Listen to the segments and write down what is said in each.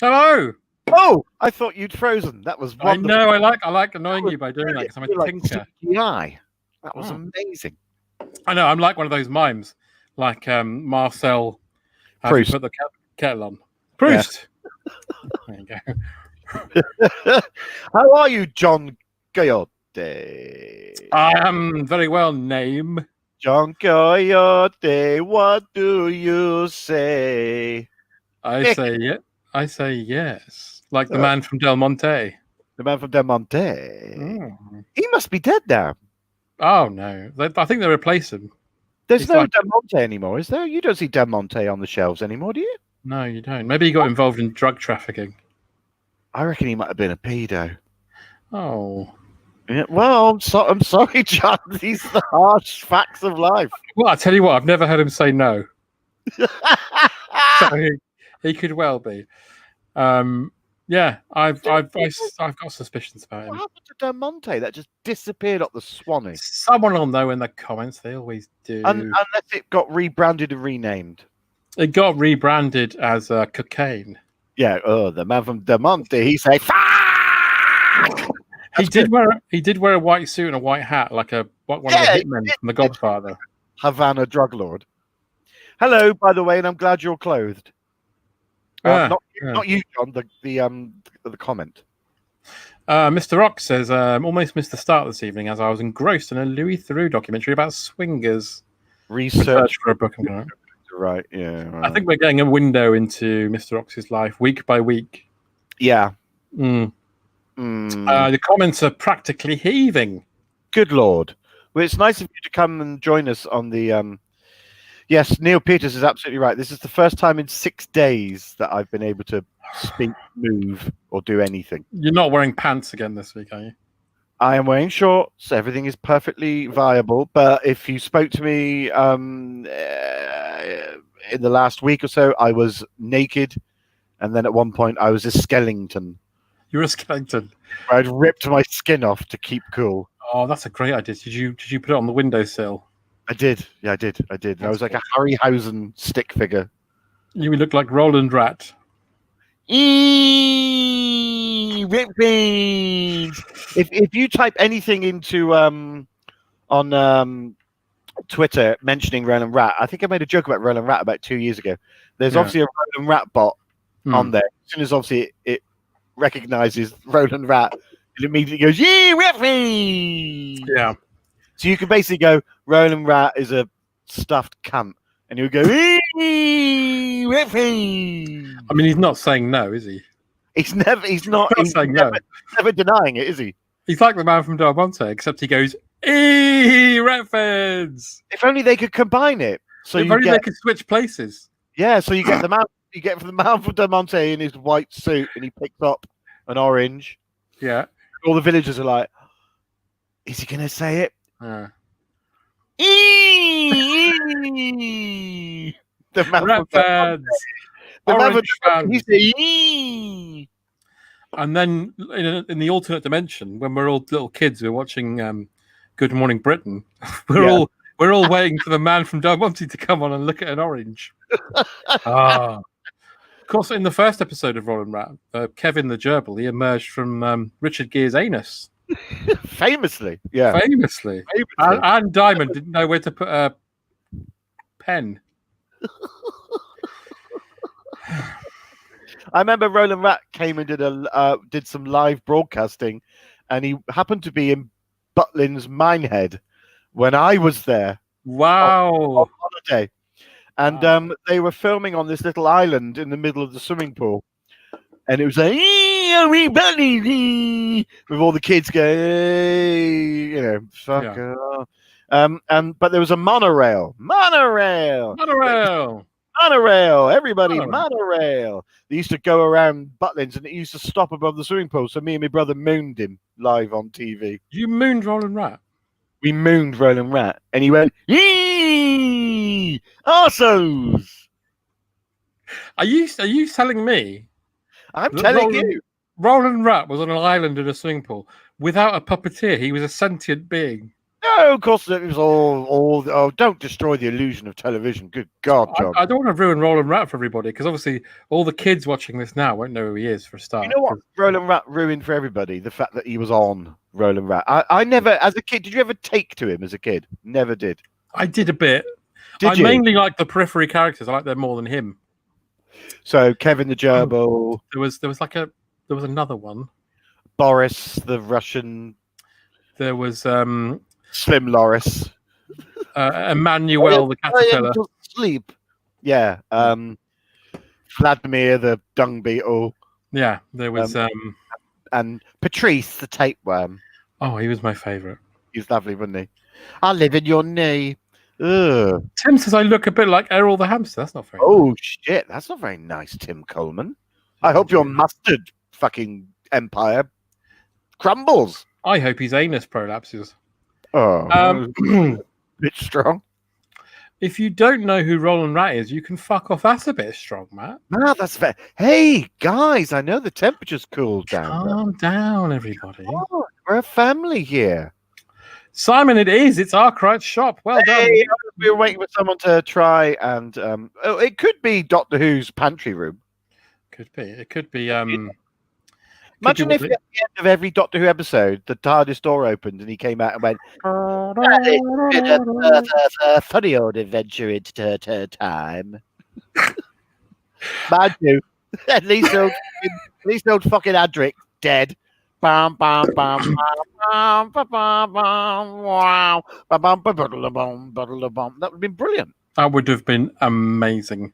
Hello. Oh, I thought you'd frozen. That was wonderful. I know. I like annoying you by doing that because I'm a tinker. CGI. That was amazing. I know. I'm like one of those mimes, like Marcel. Proust. Put the kettle on. Proust. Yeah. There you go. How are you, John Coyote? I am very well. Name John Coyote. What do you say? I say yes. Like the man from Del Monte. The man from Del Monte. He must be dead now. Oh no! I think they replaced him. There's no Del Monte anymore, is there? You don't see Del Monte on the shelves anymore, do you? No, you don't. Maybe he got involved in drug trafficking. I reckon he might have been a pedo. Oh. Yeah, well, I'm sorry, John. These are the harsh facts of life. Well, I tell you what, I've never heard him say no. So he could well be. Yeah, I've got suspicions about him. What happened to Del Monte? That just disappeared up the Swanee. Someone will know in the comments. They always do. Unless it got rebranded and renamed. It got rebranded as cocaine. Yeah. Oh, the man from Del Monte. He said, "Fuck!" He did wear a white suit and a white hat, like one of the hitmen from The Godfather. Havana drug lord. Hello, by the way, and I'm glad you're clothed. Not you, John. The comment. Mr. Rock says, almost missed the start this evening as I was engrossed in a Louis Theroux documentary about swingers. Research for a book. Right. Yeah. Right. I think we're getting a window into Mr. Rox's life week by week. Yeah. The comments are practically heaving. Good Lord. Well, it's nice of you to come and join us on the... Yes, Neil Peters is absolutely right. This is the first time in 6 days that I've been able to speak, move, or do anything. You're not wearing pants again this week, are you? I am wearing shorts. Everything is perfectly viable. But if you spoke to me in the last week or so, I was naked. And then at one point, I was a skeleton. You're a skeleton? I'd ripped my skin off to keep cool. Oh, that's a great idea. Did you put it on the windowsill? I did. Yeah, I did. I was like a Harryhausen stick figure. You look like Roland Rat. If you type anything into on Twitter mentioning Roland Rat, I think I made a joke about Roland Rat about 2 years ago. There's obviously a Roland Rat bot on there. As soon as obviously it recognizes Roland Rat, it immediately goes, "Yee, Riffy!" Yeah. So you can basically go, Roland Rat is a stuffed cunt. And you go, "Eee, Riffy!" I mean, he's not saying no, is he? He's never saying no. Never denying it, is he? He's like the man from Del Monte, except he goes, "Eee, Redfords!" If only they could combine it. So if only they could switch places. Yeah, so you get the man from the man from Del Monte in his white suit, and he picks up an orange. Yeah. All the villagers are like, "Is he gonna say it?" The man Redfords. And then in the alternate dimension, when we're all little kids, we're watching Good Morning Britain. We're all waiting for the man from Del Monte to come on and look at an orange. Of course, in the first episode of Roland Rat, Kevin the gerbil, he emerged from Richard Gere's anus. Famously. And Diamond didn't know where to put a pen. I remember Roland Rat came and did some live broadcasting, and he happened to be in Butlin's Minehead when I was there. Wow. On holiday. and they were filming on this little island in the middle of the swimming pool, and it was like everybody with all the kids going, hey, fuck off. But there was a monorail, everybody, monorail. They used to go around Butlins, and it used to stop above the swimming pool. So me and my brother mooned him live on TV. You mooned Roland Rat? We mooned Roland Rat, and he went, yee, arsos. Are you telling me? I'm telling you. Roland Rat was on an island in a swimming pool without a puppeteer. He was a sentient being. No, of course it was all. Oh, don't destroy the illusion of television. Good God, John. I don't want to ruin Roland Rat for everybody, because obviously all the kids watching this now won't know who he is for a start. You know what Roland Rat ruined for everybody? The fact that he was on Roland Rat. I never, as a kid, did you ever take to him as a kid? Never did. I did a bit. Did you? Mainly like the periphery characters. I like them more than him. So Kevin the Gerbil. There was another one. Boris the Russian. There was Slim Loris. Emmanuel the caterpillar. Sleep. Yeah. Vladimir the dung beetle. Yeah, there was and Patrice the tapeworm. Oh, he was my favourite. He was lovely, wasn't he? I live in your knee. Ugh. Tim says I look a bit like Errol the hamster. That's not very nice. Shit, that's not very nice, Tim Coleman. I hope your mustard fucking empire crumbles. I hope his anus prolapses. Oh, bit strong. If you don't know who Roland Rat is, you can fuck off. That's a bit strong, Matt. No, that's fair. Hey, guys, I know the temperature's cooled down. Calm down, everybody. Oh, we're a family here. Simon, it is. It's Arkwright's shop. Well done. We were waiting for someone to try, and it could be Doctor Who's pantry room. Could be. It could be. Imagine if at the end of every Doctor Who episode, the TARDIS door opened and he came out and went, a funny old adventure into time. Mind you, at least old fucking Adric dead. That would have been brilliant. That would have been amazing.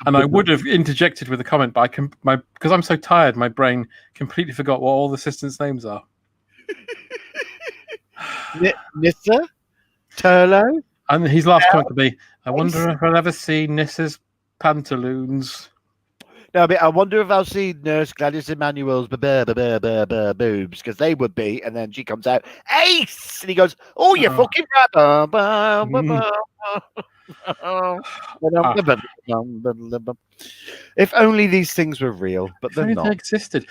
And I would have interjected with a comment, but because I'm so tired, my brain completely forgot what all the assistants' names are. Nissa? Turlo? And his last comment would be, I wonder if I'll ever see Nissa's pantaloons. No, but I wonder if I'll see Nurse Gladys Emanuel's boobs, because they would be, and then she comes out, Ace! And he goes, oh, you fucking rat. If only these things were real, but they're not. They existed.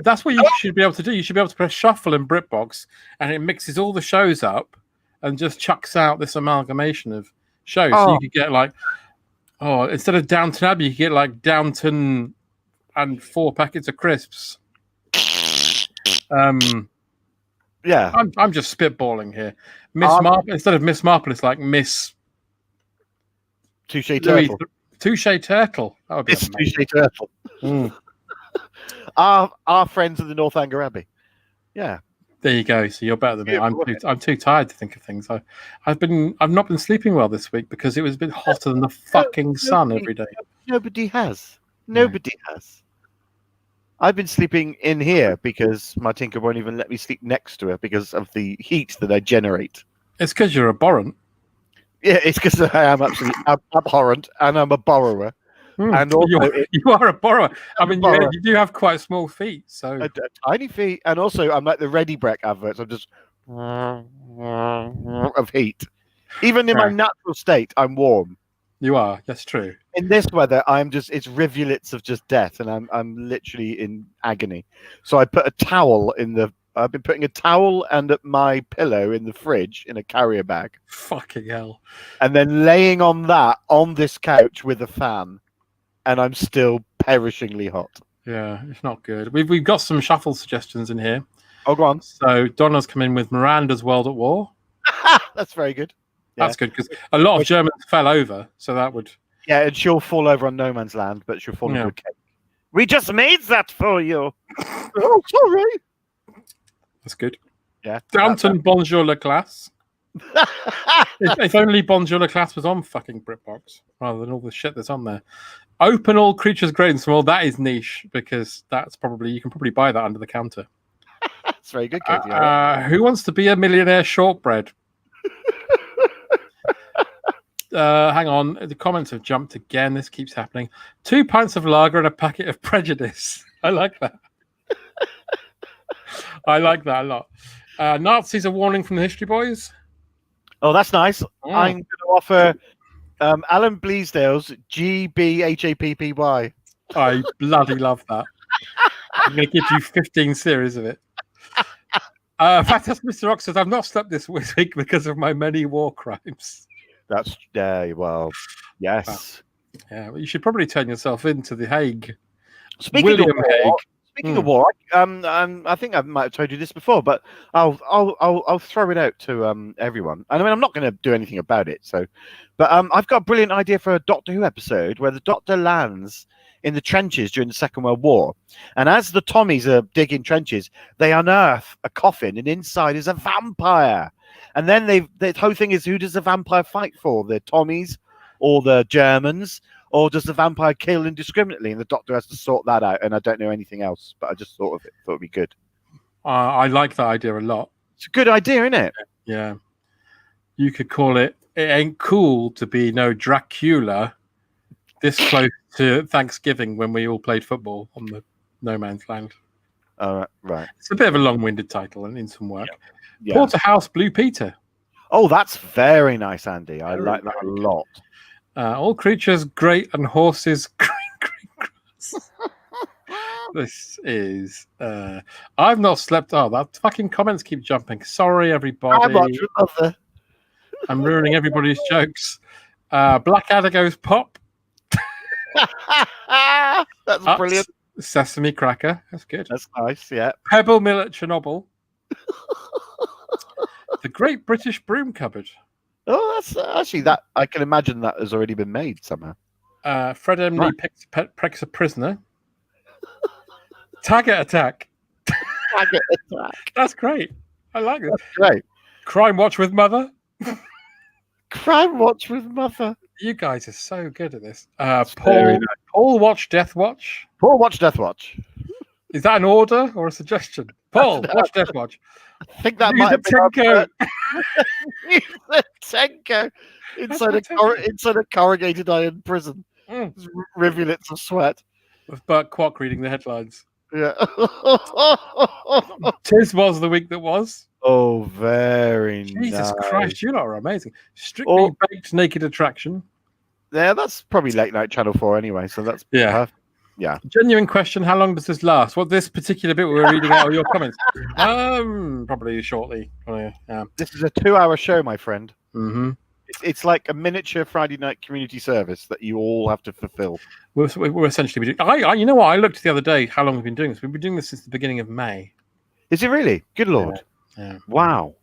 That's what you should be able to do. You should be able to press shuffle in BritBox, and it mixes all the shows up and just chucks out this amalgamation of shows. So you could get like, instead of Downton Abbey, you could get like Downton and 4 packets of crisps. Yeah, I'm just spitballing here. Miss Marple, instead of Miss Marple, it's like Miss Touche Turtle. Touche Turtle. That would be Touche Turtle. Our friends of the Northanger Abbey. Yeah. There you go. So you're better than me. I'm too tired to think of things. I've not been sleeping well this week because it was a bit hotter than the fucking sun every day. Nobody has. Nobody has. I've been sleeping in here because my tinker won't even let me sleep next to her because of the heat that I generate. It's because you're abhorrent. Yeah, it's because I am absolutely abhorrent and I'm a borrower. And also, you are a borrower. I mean, you do have quite small feet, so tiny feet, and also I'm like the Ready Breck adverts. I'm just of heat. Even in my natural state, I'm warm. You are. That's true. In this weather, it's rivulets of just death, and I'm literally in agony. So I put a towel I've been putting a towel and my pillow in the fridge in a carrier bag. Fucking hell! And then laying on that on this couch with a fan. And I'm still perishingly hot. Yeah, it's not good. We've got some shuffle suggestions in here. Oh, go on. So Donna's come in with Miranda's World at War. That's very good. That's good because a lot of Germans fell over, so that would. Yeah, and she'll fall over on no man's land, but she'll fall into a cave. We just made that for you. Oh, sorry. That's good. Yeah. Downton Bonjour La Classe. If only Bonjour Class was on fucking BritBox rather than all the shit that's on there. Open all creatures great and small. That is niche because that's probably you can probably buy that under the counter. That's very good, Katie. Who wants to be a millionaire shortbread? Hang on, the comments have jumped again. This keeps happening. 2 pints of lager and a packet of prejudice. I like that. I like that a lot. Nazis, a warning from the History Boys. Oh, that's nice. I'm going to offer Alan Bleasdale's GBHAPPY. I bloody love that. I'm going to give you 15 series of it. Fantastic Mr. Rock says, I've not slept this week because of my many war crimes. That's, well, yes. Yeah, well, you should probably turn yourself into The Hague. Speaking of war, I think I might have told you this before, but I'll throw it out to everyone. And I mean, I'm not going to do anything about it. But I've got a brilliant idea for a Doctor Who episode where the Doctor lands in the trenches during the Second World War, and as the Tommies are digging trenches, they unearth a coffin, and inside is a vampire. And then the whole thing is, who does the vampire fight for? The Tommies or the Germans? Or does the vampire kill indiscriminately? And the Doctor has to sort that out. And I don't know anything else, but I just thought of it. Thought it'd be good. I like that idea a lot. It's a good idea, isn't it? Yeah. You could call it Ain't Cool to Be No Dracula this close to Thanksgiving when we all played football on the No Man's Land. Right. It's a bit of a long-winded title and in some work. Yeah. Porterhouse Blue Peter. Oh, that's very nice, Andy. I like that a lot. All creatures great and horses green grass. This is I've not slept. Oh, that fucking comments keep jumping. Sorry, everybody. I'm ruining everybody's jokes. Blackadder goes pop. That's brilliant. Sesame cracker. That's good. That's nice, yeah. Pebble Mill at Chernobyl. The Great British Broom Cupboard. Oh, that's actually that. I can imagine that has already been made somehow. Fred Emily pecks a prisoner. Taggart Attack. Taggart Attack. That's great. I like it. That's great. Crime Watch with Mother. Crime Watch with Mother. You guys are so good at this. Paul Watch Death Watch. Paul Watch Death Watch. Is that an order or a suggestion? Paul Watch Death Watch. I think that might have been Tenko inside a corrugated iron prison. Rivulets of sweat. With Bert Kwok reading the headlines. Yeah. Tis was the week that was. Oh, very Jesus nice. Christ, you lot are amazing. Strictly Baked Naked Attraction. Yeah, that's probably late night Channel 4 anyway, so that's perfect. Yeah. Genuine question, how long does this last? What this particular bit we were reading out of your comments? Probably shortly. This is a 2-hour show, my friend. Mm-hmm. It's like a miniature Friday night community service that you all have to fulfill. We're essentially doing. You know what? I looked the other day how long we've been doing this. We've been doing this since the beginning of May. Is it really? Good Lord. Yeah. Wow.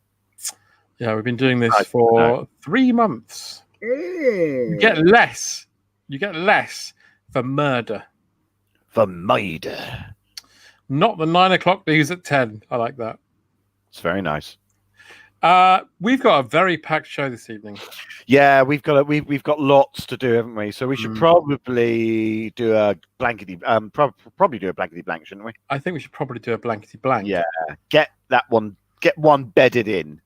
Yeah, we've been doing this for 3 months. You get less. You get less for murder. For murder. Not the 9 o'clock news at 10. I like that. It's very nice. We've got a very packed show this evening. Yeah, we've got lots to do, haven't we? So we should probably do a blankety probably do a blankety blank, shouldn't we? I think we should probably do a blankety blank. Yeah. Get one bedded in.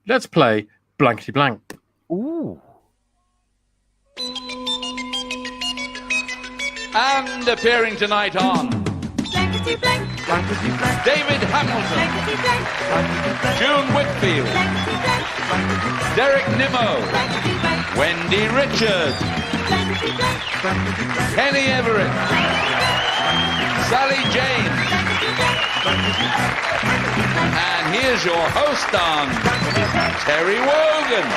Let's play blankety blank. Ooh. And appearing tonight on Blankety blank, Blankety Blank, David Hamilton, blankety blank, June Whitfield, blankety blank, Derek Nimmo, blankety blank, Wendy Richards, blankety blank, Kenny Everett, Sally James, and here's your host on Terry Wogan.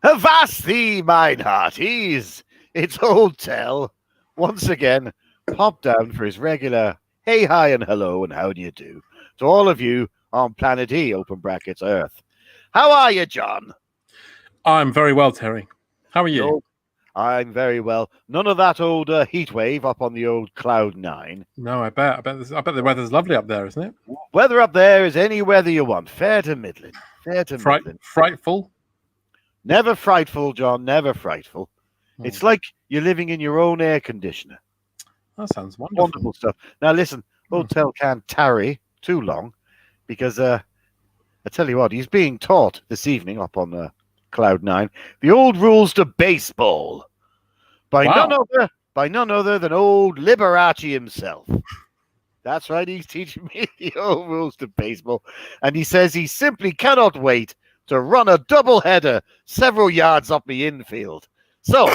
Avast thee, mine hearties! It's old Tell, once again, popped down for his regular hey, hi, and hello, and how do you do to all of you on Planet E, open brackets, Earth. How are you, John? I'm very well, Terry. How are you? I'm very well. None of that old heat wave up on the old cloud 9. No, I bet the weather's lovely up there, isn't it? Weather up there is any weather you want. Fair to middling. Fair to middling. Frightful. Never frightful, John. Never frightful. It's like you're living in your own air conditioner. That sounds wonderful. Wonderful stuff. Now listen, hotel can't tarry too long because I tell you what, he's being taught this evening up on Cloud 9 the old rules to baseball by none other than old Liberace himself. That's right, he's teaching me the old rules to baseball, and he says he simply cannot wait to run a doubleheader several yards up the infield. So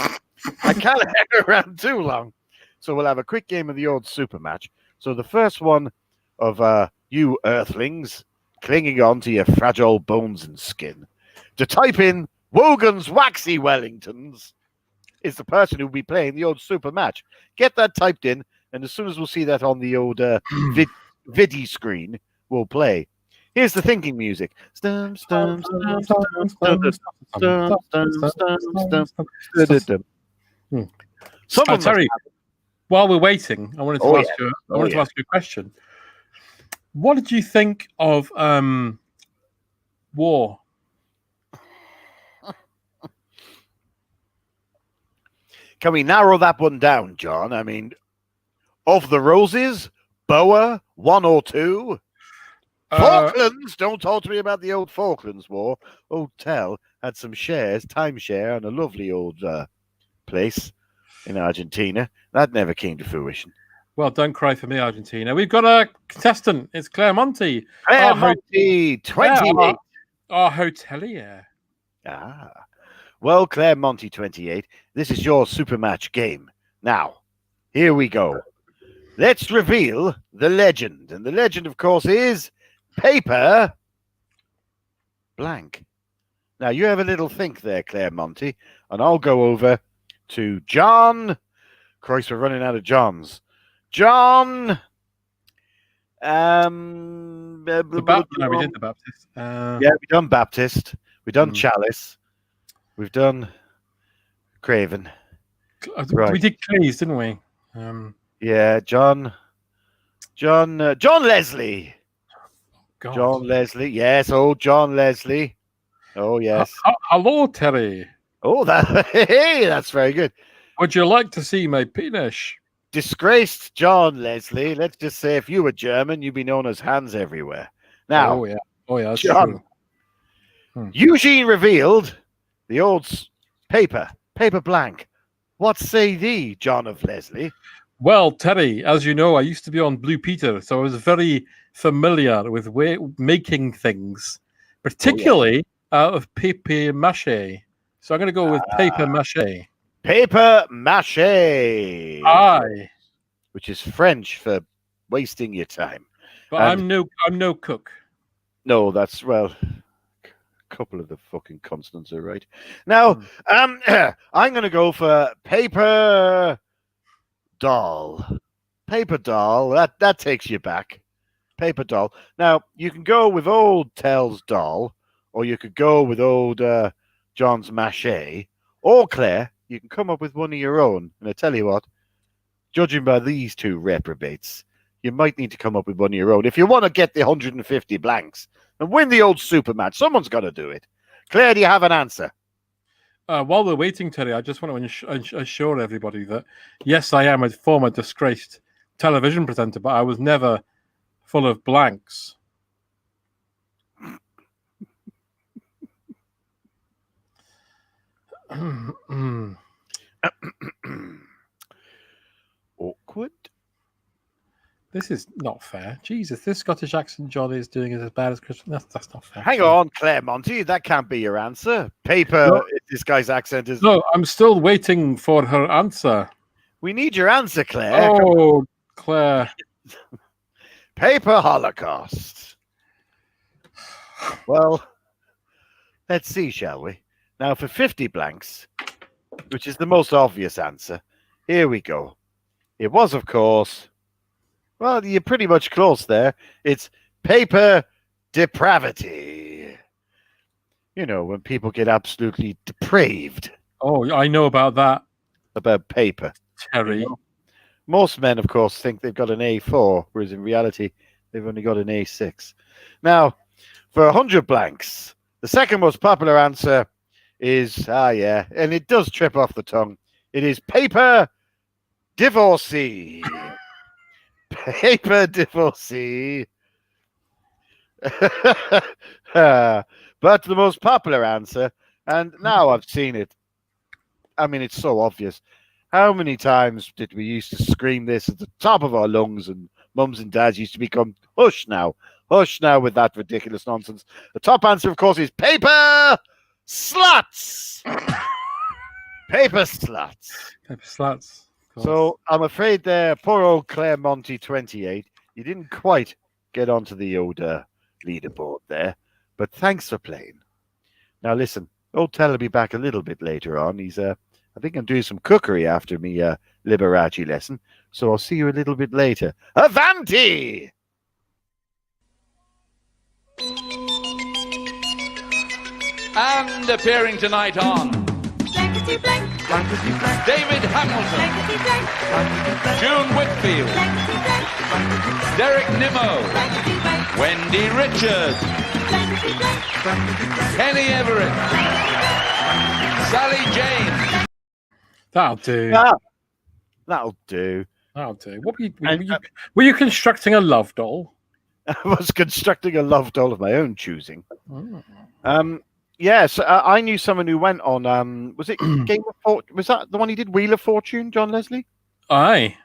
I can't hang around too long. So we'll have a quick game of the old super match. So the first one of you earthlings clinging on to your fragile bones and skin to type in Wogan's Waxy Wellingtons is the person who will be playing the old super match. Get that typed in, and as soon as we'll see that on the old vidi screen, we'll play. Here's the thinking music. Stum, stum, stum, stum, stum, stum, stum, stum, stum. Terry, while we're waiting, I wanted to ask you. I wanted to ask you a question. What did you think of War? Can we narrow that one down, John? I mean, of the Roses, Boa, 1 or 2. Falklands, don't talk to me about the old Falklands War. Hotel had some shares, timeshare, and a lovely old place in Argentina. That never came to fruition. Well, don't cry for me, Argentina. We've got a contestant. It's Claire Monty. Claire Monty, 28. Our hotelier. Well, Claire Monty, 28. This is your super match game. Now, here we go. Let's reveal the legend. And the legend, of course, is Paper Blank. Now, you have a little think there, Claire Monty, and I'll go over to John. Christ, we're running out of Johns. John. No, we did the Baptist. Yeah, we've done Baptist. We've done Chalice. We've done Craven. Right. We did Clays, didn't we? Yeah, John Leslie. God. John Leslie. Yes, old John Leslie. Oh, yes. Hello, Terry. Oh, that's very good. Would you like to see my penis? Disgraced John Leslie. Let's just say if you were German, you'd be known as Hands Everywhere. Now, that's John, true. Eugene revealed the old paper blank. What say thee, John of Leslie? Well, Terry, as you know, I used to be on Blue Peter, so I was very familiar with making things, particularly out of papier mâché. So I'm going to go with paper mâché. Paper mâché. Aye. Which is French for wasting your time. But I'm no cook. No, that's a couple of the fucking consonants are right. Now, I'm going to go for paper doll. Paper doll. That takes you back. Paper doll. Now, you can go with old Tell's doll, or you could go with old John's mâché, or Claire, you can come up with one of your own. And I tell you what, judging by these two reprobates, you might need to come up with one of your own. If you want to get the 150 blanks and win the old super match, someone's got to do it. Claire, do you have an answer? While we're waiting, Terry, I just want to assure everybody that, yes, I am a former disgraced television presenter, but I was never full of blanks. Awkward. This is not fair. Jesus, this Scottish accent John is doing is as bad as Christmas. That's not fair. Hang on, Claire Monty. That can't be your answer. Paper, no. This guy's accent is... No, I'm still waiting for her answer. We need your answer, Claire. Oh, Claire. Paper Holocaust. Well, let's see, shall we? Now, for 50 blanks, which is the most obvious answer, here we go. It was, of course... Well, you're pretty much close there. It's paper depravity. You know, when people get absolutely depraved. Oh, I know about that. about paper. Terry. You know? Most men, of course, think they've got an A4, whereas in reality, they've only got an A6. Now, for 100 blanks, the second most popular answer is, yeah, and it does trip off the tongue. It is paper divorcee. Paper divorcee. But the most popular answer, and now I've seen it. I mean, it's so obvious. How many times did we used to scream this at the top of our lungs, and mums and dads used to become hush now with that ridiculous nonsense? The top answer, of course, is paper sluts. Paper sluts. Paper sluts. So I'm afraid there, poor old Claire Monty 28, you didn't quite get onto the old leaderboard there, but thanks for playing. Now listen, old Tel will be back a little bit later on. He's I think I'm doing some cookery after me Liberace lesson, so I'll see you a little bit later. Avanti! And appearing tonight on Blankety blank, David Hamilton, blankety blank, June Whitfield, blankety blank, Derek Nimmo, blankety blank, Wendy Richards, blankety blank, Kenny Everett, Sally James. That'll do. Ah, that'll do. That'll do. What were you constructing a love doll? I was constructing a love doll of my own choosing. Oh. Yes, I knew someone who went on. Was it Game of Fortune? Was that the one he did? Wheel of Fortune, John Leslie? Aye.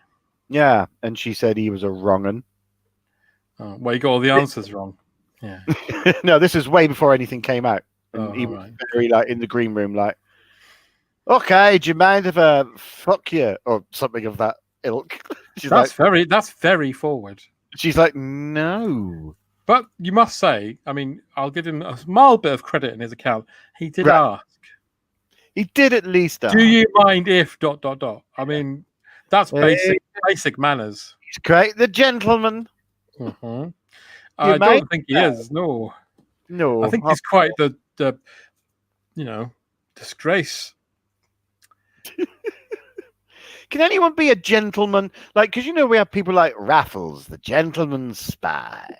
Yeah, and she said he was a wrong'un. Oh, well, you got all the answers wrong. Yeah. No, this is way before anything came out. And Oh, he was right. very in the green room, okay, do you mind if I fuck you or something of that ilk? That's very forward. She's like, no. But you must say, I mean, I'll give him a mild bit of credit in his account. He did Right. ask. He did at least. Do you mind if ... I mean, that's basic manners. He's great, the gentleman. Mm-hmm. I might- don't think he is. No, No, I think he's quite the disgrace. Can anyone be a gentleman? Because we have people like Raffles, the gentleman spy,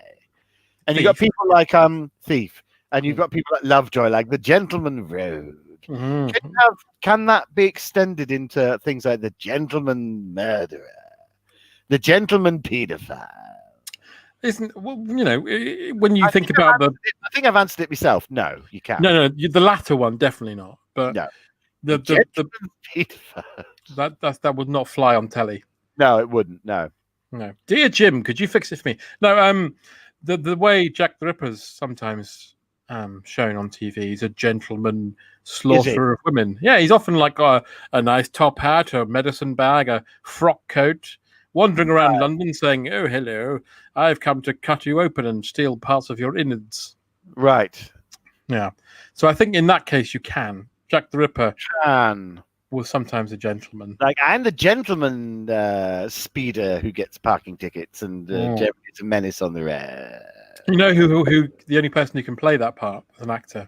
and you've got Thief. people like Thief, and you've got people like Lovejoy, like the gentleman rogue. Mhm. Can that be extended into things like the gentleman murderer, the gentleman paedophile? Isn't when you think about the I think I've answered it myself. No, you can't. no the latter one definitely not. But No. the Gentleman paedophile. that would not fly on telly. No, it wouldn't. No. No, dear Jim, could you fix it for me? No, the way Jack the Ripper's sometimes shown on TV, he's a gentleman slaughterer of women. Yeah, he's often like a nice top hat, a medicine bag, a frock coat, wandering around London saying, "Oh, hello, I've come to cut you open and steal parts of your innards." Right. Yeah, so I think in that case you can. Jack the Ripper Can. was sometimes a gentleman. I'm the gentleman speeder who gets parking tickets and it's a menace on the road. You know who the only person who can play that part as an actor?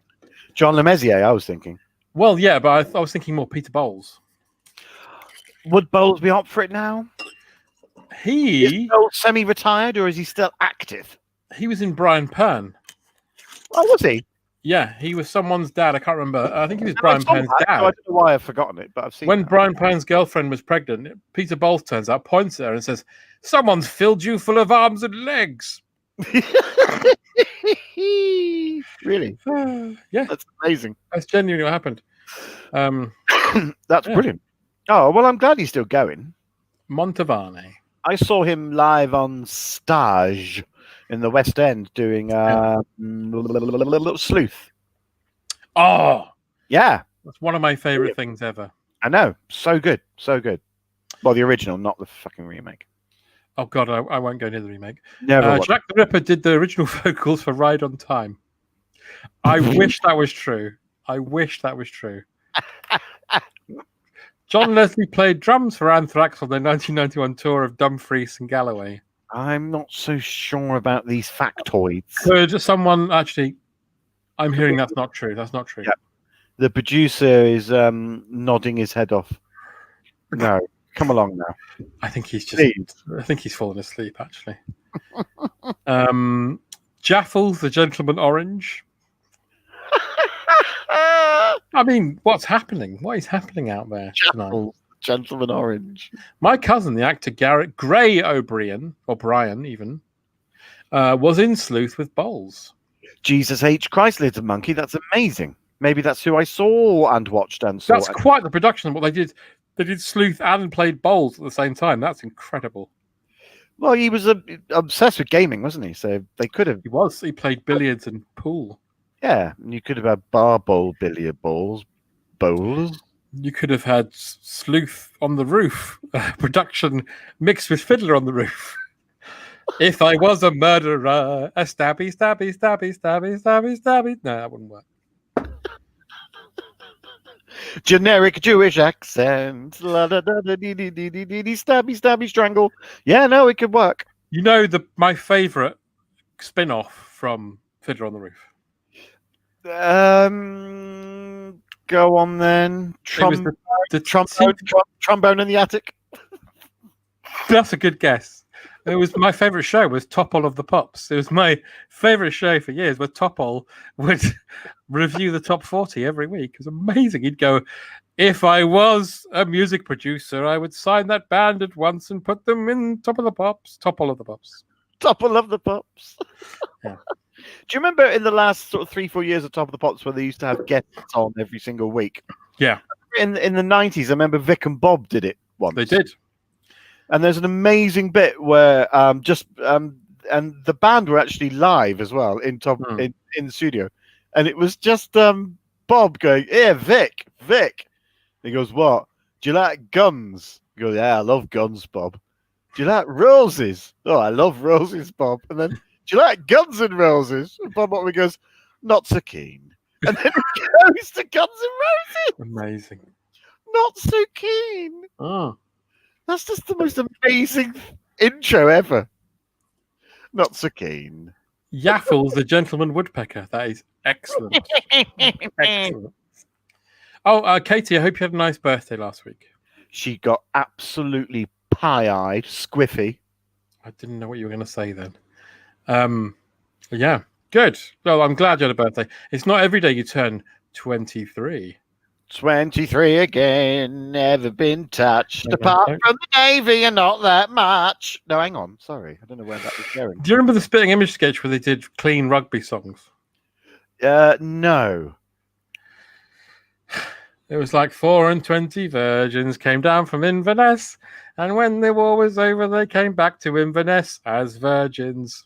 John LeMaizier, I was thinking. Well, yeah, but I was thinking more Peter Bowles. Would Bowles be up for it now? Is He Bowles semi-retired or is he still active? was in Brian Pern. Oh, was he? Yeah, he was someone's dad. I can't remember. I think he was Brian Pern's I dad. don't know why I've forgotten it, but I've seen When that. Brian Pern's girlfriend was pregnant, Peter Bowles turns up, points at her, and says, "Someone's filled you full of arms and legs." Really? Yeah, That's amazing. that's genuinely what happened. That's Yeah. brilliant. Oh, well, I'm glad he's still going. Montavani. I saw him live on stage in the West End doing Little Sleuth. Oh, Yeah, that's one of my favorite things ever. I know. So good. So good. Well, the original, not the fucking remake. Oh God, I won't go near the remake. Never watched. Jack the Ripper did the original vocals for Ride on Time. I wish that was true. I wish that was true. John Leslie played drums for Anthrax on their 1991 tour of Dumfries and Galloway. I'm not so sure about these factoids. Could someone actually... I'm hearing that's not true. That's not true. Yeah. The producer is nodding his head off. No, come along now. I think he's just. Please. I think he's fallen asleep. Actually. Jaffles, the Gentleman Orange. I mean, what's happening? What is happening out there tonight? Jaffles, Gentleman Orange. My cousin, the actor Garrett Gray O'Brien, even, was in Sleuth with Bowles. Jesus H. Christ, Little Monkey. That's amazing. Maybe that's who I saw and watched and saw. That's quite the production of what they did. They did Sleuth and played Bowles at the same time. That's incredible. Well, he was obsessed with gaming, wasn't he? So they could have. He was. He played billiards and pool. Yeah, and you could have had bar bowl billiard bowls. You could have had Sleuth on the Roof, production mixed with Fiddler on the Roof. If I was a murderer, a stabby, stabby, stabby, stabby, stabby, stabby. No, that wouldn't work. Generic Jewish accent. Stabby, stabby, strangle. Yeah, no, it could work. You know my favourite spin-off from Fiddler on the Roof? Go on then. Trombone in the attic. That's a good guess. It was my favourite show was Topple of the Pops. It was my favourite show for years where Topple would review the top 40 every week. It was amazing. He'd go, if I was a music producer, I would sign that band at once and put them in Top of the Pops. Topple of the Pops. Topple of the Pops. Yeah. Do you remember in the last sort of 3-4 years of Top of the Pops where they used to have guests on every single week? Yeah. In the 90s, I remember Vic and Bob did it once. They did. And there's an amazing bit where and the band were actually live as well in the studio, and it was just Bob going, "Here, Vic." He goes, "What? Do you like guns?" He goes, "Yeah, I love guns, Bob." "Do you like roses?" "Oh, I love roses, Bob." And then, "Do you like Guns N' Roses?" And Bob Motley goes, "Not so keen." And then he goes to Guns N' Roses. Amazing. Not so keen. Oh. That's just the most amazing intro ever. Not so keen. Yaffles, the Gentleman Woodpecker. That is excellent. Excellent. Oh, Katie, I hope you had a nice birthday last week. She got absolutely pie-eyed, squiffy. I didn't know what you were going to say then. Yeah, good. Well, I'm glad you had a birthday. It's not every day you turn 23. 23 again, never been touched. Apart from the Navy and not that much. No, hang on. Sorry. I don't know where that was going. Do you remember the Spitting Image sketch where they did clean rugby songs? No. It was like 24 virgins came down from Inverness, and when the war was over, they came back to Inverness as virgins.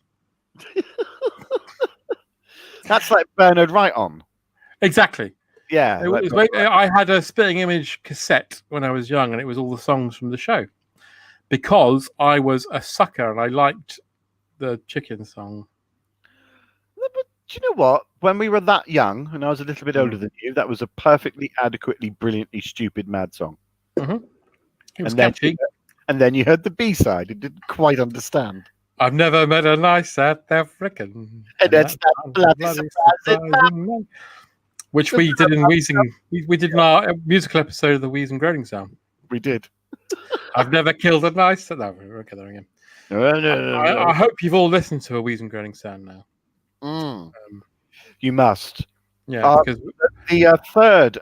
That's like Bernard Wright on. Exactly. Yeah. I had a Spitting Image cassette when I was young, and it was all the songs from the show because I was a sucker and I liked the chicken song. But do you know what? When we were that young, and I was a little bit older than you, that was a perfectly, adequately, brilliantly stupid mad song. Mm-hmm. It was and catchy. Then you heard the B-side. You didn't quite understand. I've never met a nice South African. And that's that bloody surprising man. Which we did in Wheezing. We did in our musical episode of the Wheezing Groaning Sound. We did. I've never killed a nice. No, okay, there again. No. I hope you've all listened to a Wheezing Groaning Sound now. You must. Yeah, because the third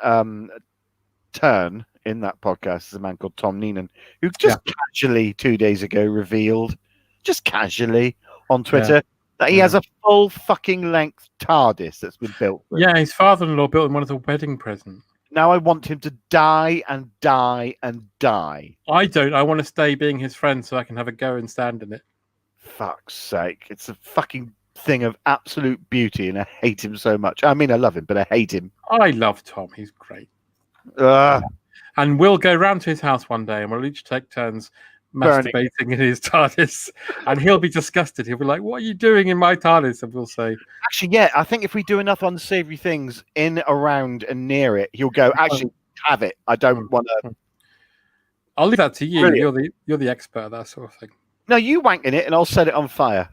turn in that podcast is a man called Tom Neenan, who just casually 2 days ago revealed, just casually on Twitter, that he has a full fucking length TARDIS that's been built. Yeah, his father-in-law built him one as a wedding present. Now I want him to die and die and die. I don't. I want to stay being his friend so I can have a go and stand in it. Fuck's sake. It's a fucking thing of absolute beauty, and I hate him so much. I mean, I love him, but I hate him. I love Tom. He's great. And we'll go round to his house one day and we'll each take turns masturbating in his TARDIS, and he'll be disgusted. He'll be like, "What are you doing in my TARDIS?" And we'll say, "Actually, yeah, I think if we do enough unsavory things in, around, and near it, he'll go, actually, have it. I don't want to." I'll leave that to you. Brilliant. You're the expert at that sort of thing. No, you wank in it, and I'll set it on fire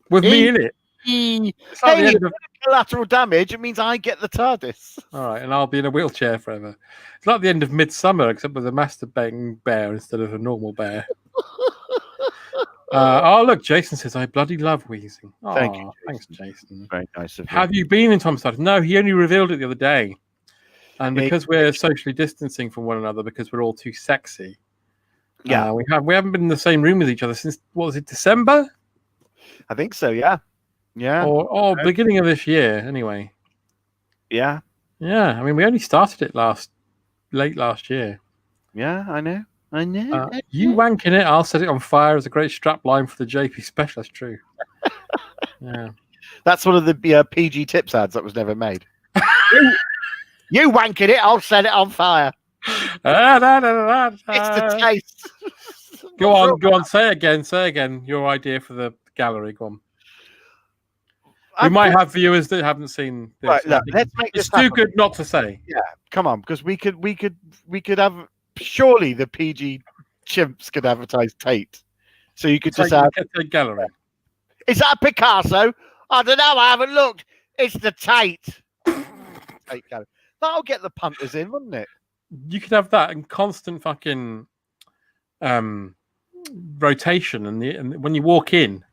with me in it. It's like the Hey, end of, collateral damage. It means I get the TARDIS. all right, and I'll be in a wheelchair forever. It's like the end of Midsummer, except with a masturbating bear instead of a normal bear. Oh, look, Jason says, I bloody love wheezing. Oh, Thank you, Jason. Thanks, Jason. Very nice of you. Have you been in Tom's Tardis? No, he only revealed it the other day. And Yeah, because we're socially distancing from one another because we're all too sexy, Yeah. we haven't been in the same room with each other since, what was it, December? I think so. Yeah. Yeah. Or beginning of this year, anyway. Yeah. Yeah, I mean, we only started it late last year. Yeah. I know. I know. You wanking it, I'll set it on fire is a great strap line for the JP special. That's true. Yeah. That's one of the PG tips ads that was never made. You wanking it, I'll set it on fire. It's the taste. Go on. Say again. Your idea for the gallery. Go on. We might have viewers that haven't seen this. Right, look, let's make this It's too happen. good not to say. Yeah, come on, because we could have surely the PG chimps could advertise Tate. So you could just have Tate gallery. Is that a Picasso? I don't know, I haven't looked. It's the Tate. Tate gallery. That'll get the punters in, wouldn't it? You could have that and constant fucking rotation, and when you walk in,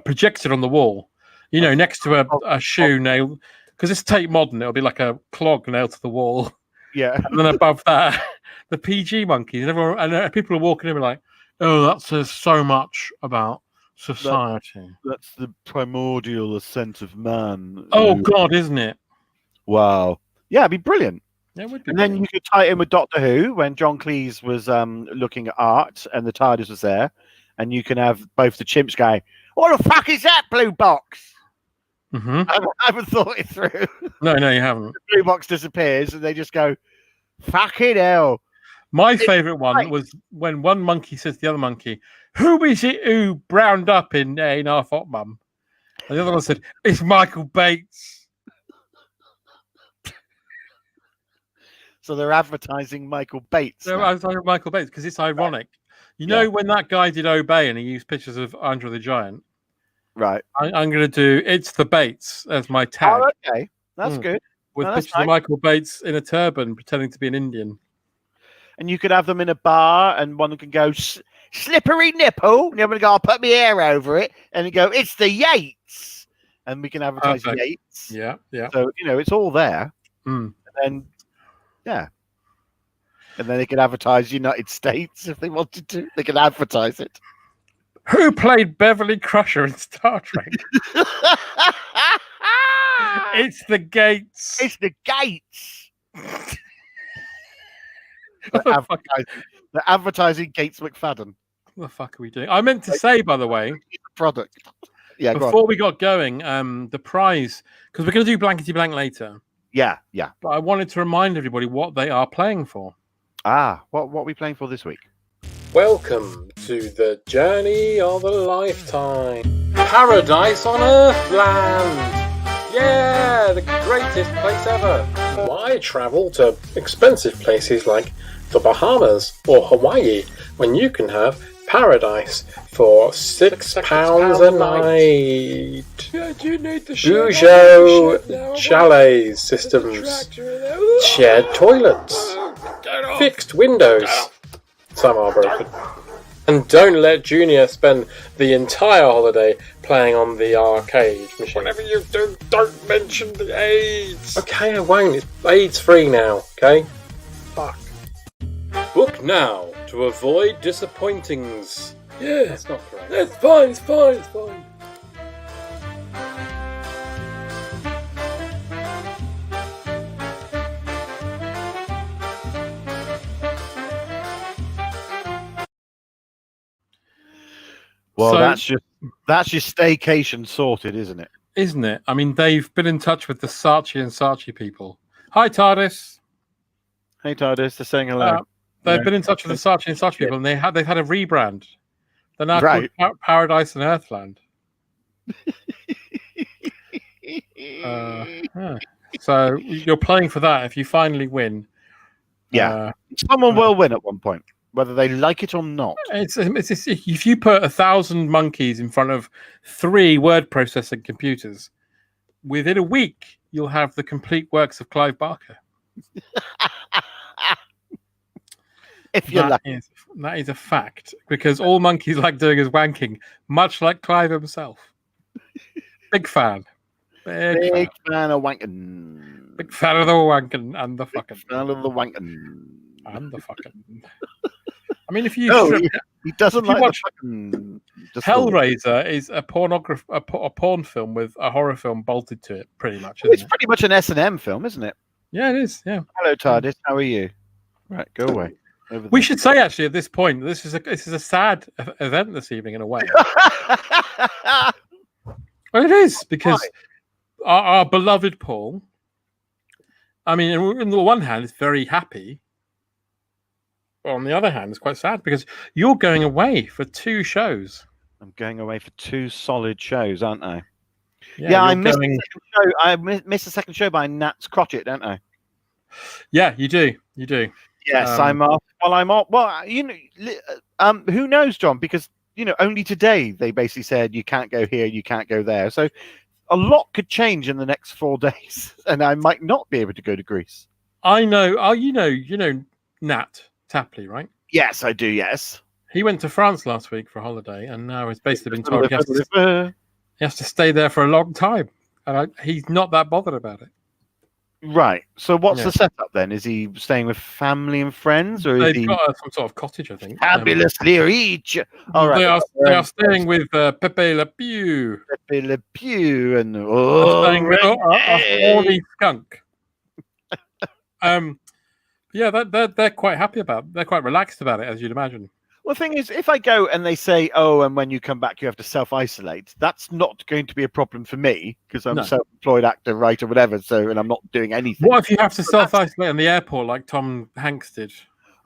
projected on the wall, next to a shoe nail, because it's Tate Modern, it'll be like a clog nailed to the wall. Yeah. And then above that, the PG monkeys, and everyone, and people are walking in and like, oh, that says so much about society. That's the primordial ascent of man. Oh God, isn't it? Wow. Yeah, it'd be brilliant. Yeah, it would be. And then you could tie it in with Doctor Who when John Cleese was looking at art and the TARDIS was there, and you can have both the chimps going, "What the fuck is that blue box?" Mm-hmm. I haven't thought it through. No, you haven't. The blue box disappears, and they just go, "Fucking hell!" My favourite one was when one monkey says to the other monkey, "Who is it who browned up in our hot mum?" And the other one said, "It's Michael Bates." So they're advertising Michael Bates. So now. I was talking about Michael Bates because it's ironic. You know, when that guy did Obey and he used pictures of Andre the Giant, Right. I'm going to do It's the Bates as my tag. Oh, okay. That's good. With No, that's pictures of Michael Bates in a turban pretending to be an Indian. And you could have them in a bar, and one can go, "Slippery nipple." And the other one go, "I'll put my hair over it." And you go, "It's the Yates." And we can advertise Yates. Yeah. So, it's all there. Mm. And then they could advertise United States if they wanted to. They could advertise it. Who played Beverly Crusher in Star Trek? It's the Gates. It's the Gates. They're advertising Gates McFadden. What the fuck are we doing? I meant to say, by the way, Product. Yeah, before we got going, the prize, because we're going to do Blankety Blank later. Yeah. But I wanted to remind everybody what they are playing for. What are we playing for this week? Welcome to the journey of a lifetime. Paradise on Earthland. Yeah, the greatest place ever. Why travel to expensive places like the Bahamas or Hawaii when you can have paradise for £6 a night? Do you need the Peugeot Chalet systems, shared toilets, fixed windows. Some are broken. And don't let Junior spend the entire holiday playing on the arcade machine. Whatever you do, don't mention the AIDS. Okay, I won't. It's AIDS free now, okay? Fuck. Book now to avoid disappointings. Yeah. That's not correct. It's fine. Well, So- that's your staycation sorted, isn't it? Isn't it? I mean, they've been in touch with the Saatchi and Saatchi people. Hi, Tardis. Hey, Tardis, they're saying hello. They've been in touch with the Saatchi and Saatchi people, and they've had a rebrand. They're now Right. called Paradise and Earthland. Yeah. So you're playing for that if you finally win. Yeah. Someone will win at one point. whether they like it or not. If you put 1,000 monkeys in front of 3 word processing computers, within a week you'll have the complete works of Clive Barker. If you like. That is a fact, because all monkeys like doing is wanking, much like Clive himself. Big fan. Big fan of wanking. Big fan of the wanking and the fucking. Big fan of the wanking. And the fucking. I mean, if you he doesn't like watch the fucking. Hellraiser is a porn film with a horror film bolted to it, pretty much. It's pretty much an S&M film, isn't it? Yeah, it is. Yeah. Hello, Tardis. How are you? Right, go away. We should say actually at this point this is a sad event this evening in a way. Well, it is, because our beloved Paul. I mean, on the one hand, it's very happy. But on the other hand, it's quite sad because you're going away for 2 shows. I'm going away for 2 solid shows, aren't I? Yeah, I missed the second show. I missed the second show by Nat's Crotchet, don't I? Yeah, you do. You do. Yes, I'm off. Well, I'm off. Well, who knows, John? Because only today they basically said you can't go here, you can't go there. So a lot could change in the next 4 days, and I might not be able to go to Greece. I know. Oh, you know Nat Tapley, right? Yes, I do. Yes, he went to France last week for a holiday, and now he's basically been told he has to stay there for a long time, and he's not that bothered about it. Right. So what's the setup then? Is he staying with family and friends, or is he got some sort of cottage? I think. Fabulously rich. All right. They are staying with Pepe Le Pew. Pepe Le Pew and staying with a horny skunk. Yeah, they're quite happy about it. They're quite relaxed about it, as you'd imagine. Well, the thing is, if I go and they say, "Oh, and when you come back, you have to self-isolate," that's not going to be a problem for me because I'm a self-employed actor, writer, whatever. So, and I'm not doing anything. What if you have to self-isolate in the airport like Tom Hanks did?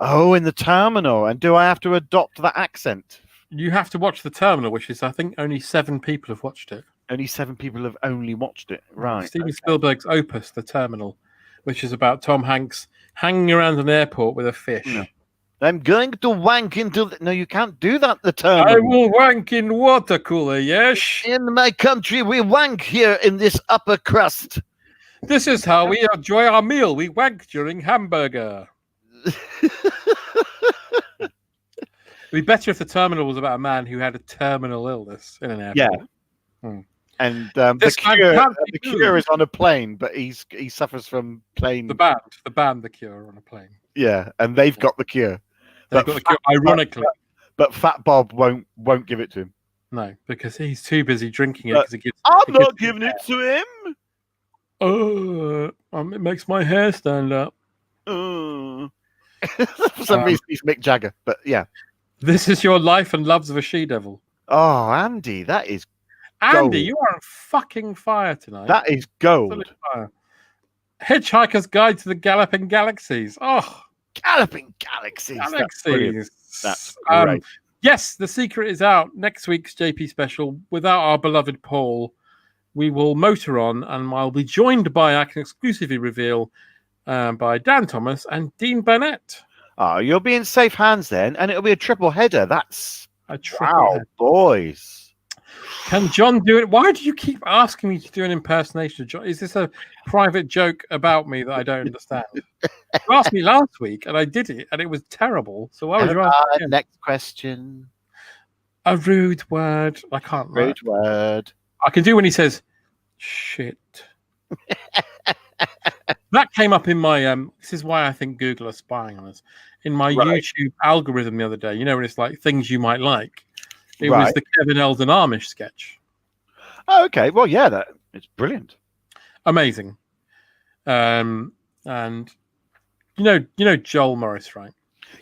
Oh, in the terminal, and do I have to adopt that accent? You have to watch The Terminal, which is, I think, only 7 people have watched it. Only 7 people have only watched it, right? Steven Spielberg's opus, The Terminal, which is about Tom Hanks hanging around an airport with a fish. Yeah. I'm going to wank into... No, you can't do that, The Terminal. I will wank in water cooler, yes? In my country, we wank here in this upper crust. This is how we enjoy our meal. We wank during hamburger. It'd be better if The Terminal was about a man who had a terminal illness in an airport. Yeah. And the Cure is on a plane, but he suffers from plane... The band The Cure are on a plane. Yeah, and they've got the cure. They've got the cure, ironically. But Fat Bob won't give it to him. No, because he's too busy drinking it. I'm not giving it to him. It makes my hair stand up. For some reason, he's Mick Jagger, but yeah. This is your life and loves of a she-devil. Oh, Andy, that is Andy, gold. you are on fucking fire tonight. That is gold. Hitchhiker's Guide to the Galloping Galaxies. Oh, Galloping Galaxies. That's great. Yes, The Secret is out. Next week's JP special. Without our beloved Paul, we will motor on, and I'll be joined by, I can exclusively reveal, by Dan Thomas and Dean Burnett. Oh, you'll be in safe hands then, and it'll be a triple header. That's header. Boys. Can John do it? Why do you keep asking me to do an impersonation of John? Is this a private joke about me that I don't understand? You asked me last week, and I did it, and it was terrible. So why would you ask me again? Next question. A rude word. I can't. Rude word. I can do when he says, shit. That came up in my, this is why I think Google are spying on us. In my YouTube algorithm the other day, you know, when it's like things you might like. It was the Kevin Eldon Amish sketch. Oh, okay. Well, yeah, it's brilliant. Amazing. And you know Joel Morris, right?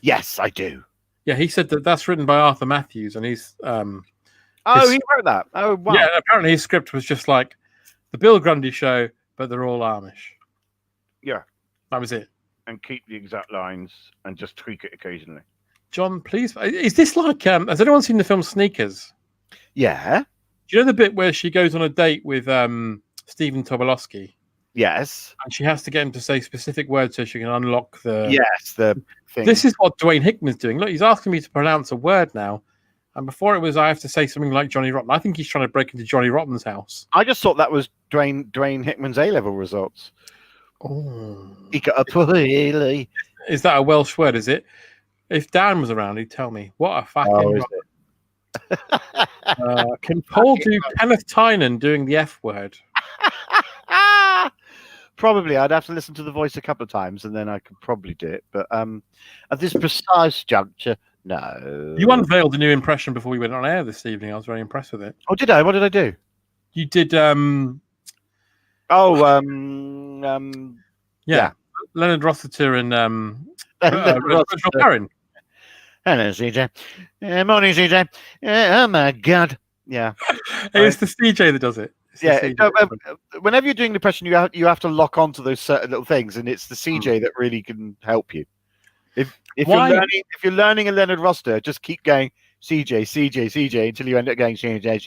Yes, I do. Yeah, he said that's written by Arthur Matthews, and he's he wrote that. Oh, wow. Yeah, apparently his script was just like the Bill Grundy show, but they're all Amish. Yeah. That was it. And keep the exact lines and just tweak it occasionally. John, please. Is this like, has anyone seen the film Sneakers? Yeah. Do you know the bit where she goes on a date with Stephen Tobolowsky? Yes. and she has to get him to say specific words so she can unlock the. Yes, the thing. This is what Dwayne Hickman's doing. Look, he's asking me to pronounce a word now, and before it was I have to say something like Johnny Rotten. I think he's trying to break into Johnny Rotten's house. I just thought that was Dwayne Hickman's A-level results. Oh, He got a pulley. is that a Welsh word? Is it? If Dan was around, he'd tell me. What a fucking. Oh, is Can Paul do Kenneth Tynan doing the F word? Probably. I'd have to listen to the voice a couple of times, and then I could probably do it. But at this precise juncture, no. You unveiled a new impression before we went on air this evening. I was very impressed with it. Oh, did I? What did I do? You did. Yeah. Leonard Rossiter and Leonard Rachel Barron. Hello, CJ. Morning, CJ. Oh my God. Yeah. It's the CJ that does it. It's the Yeah. CJ. Whenever you're doing the impression, you have to lock onto those certain little things, and it's the CJ that really can help you. If you're learning a Leonard Roster, just keep going CJ until you end up going CJ.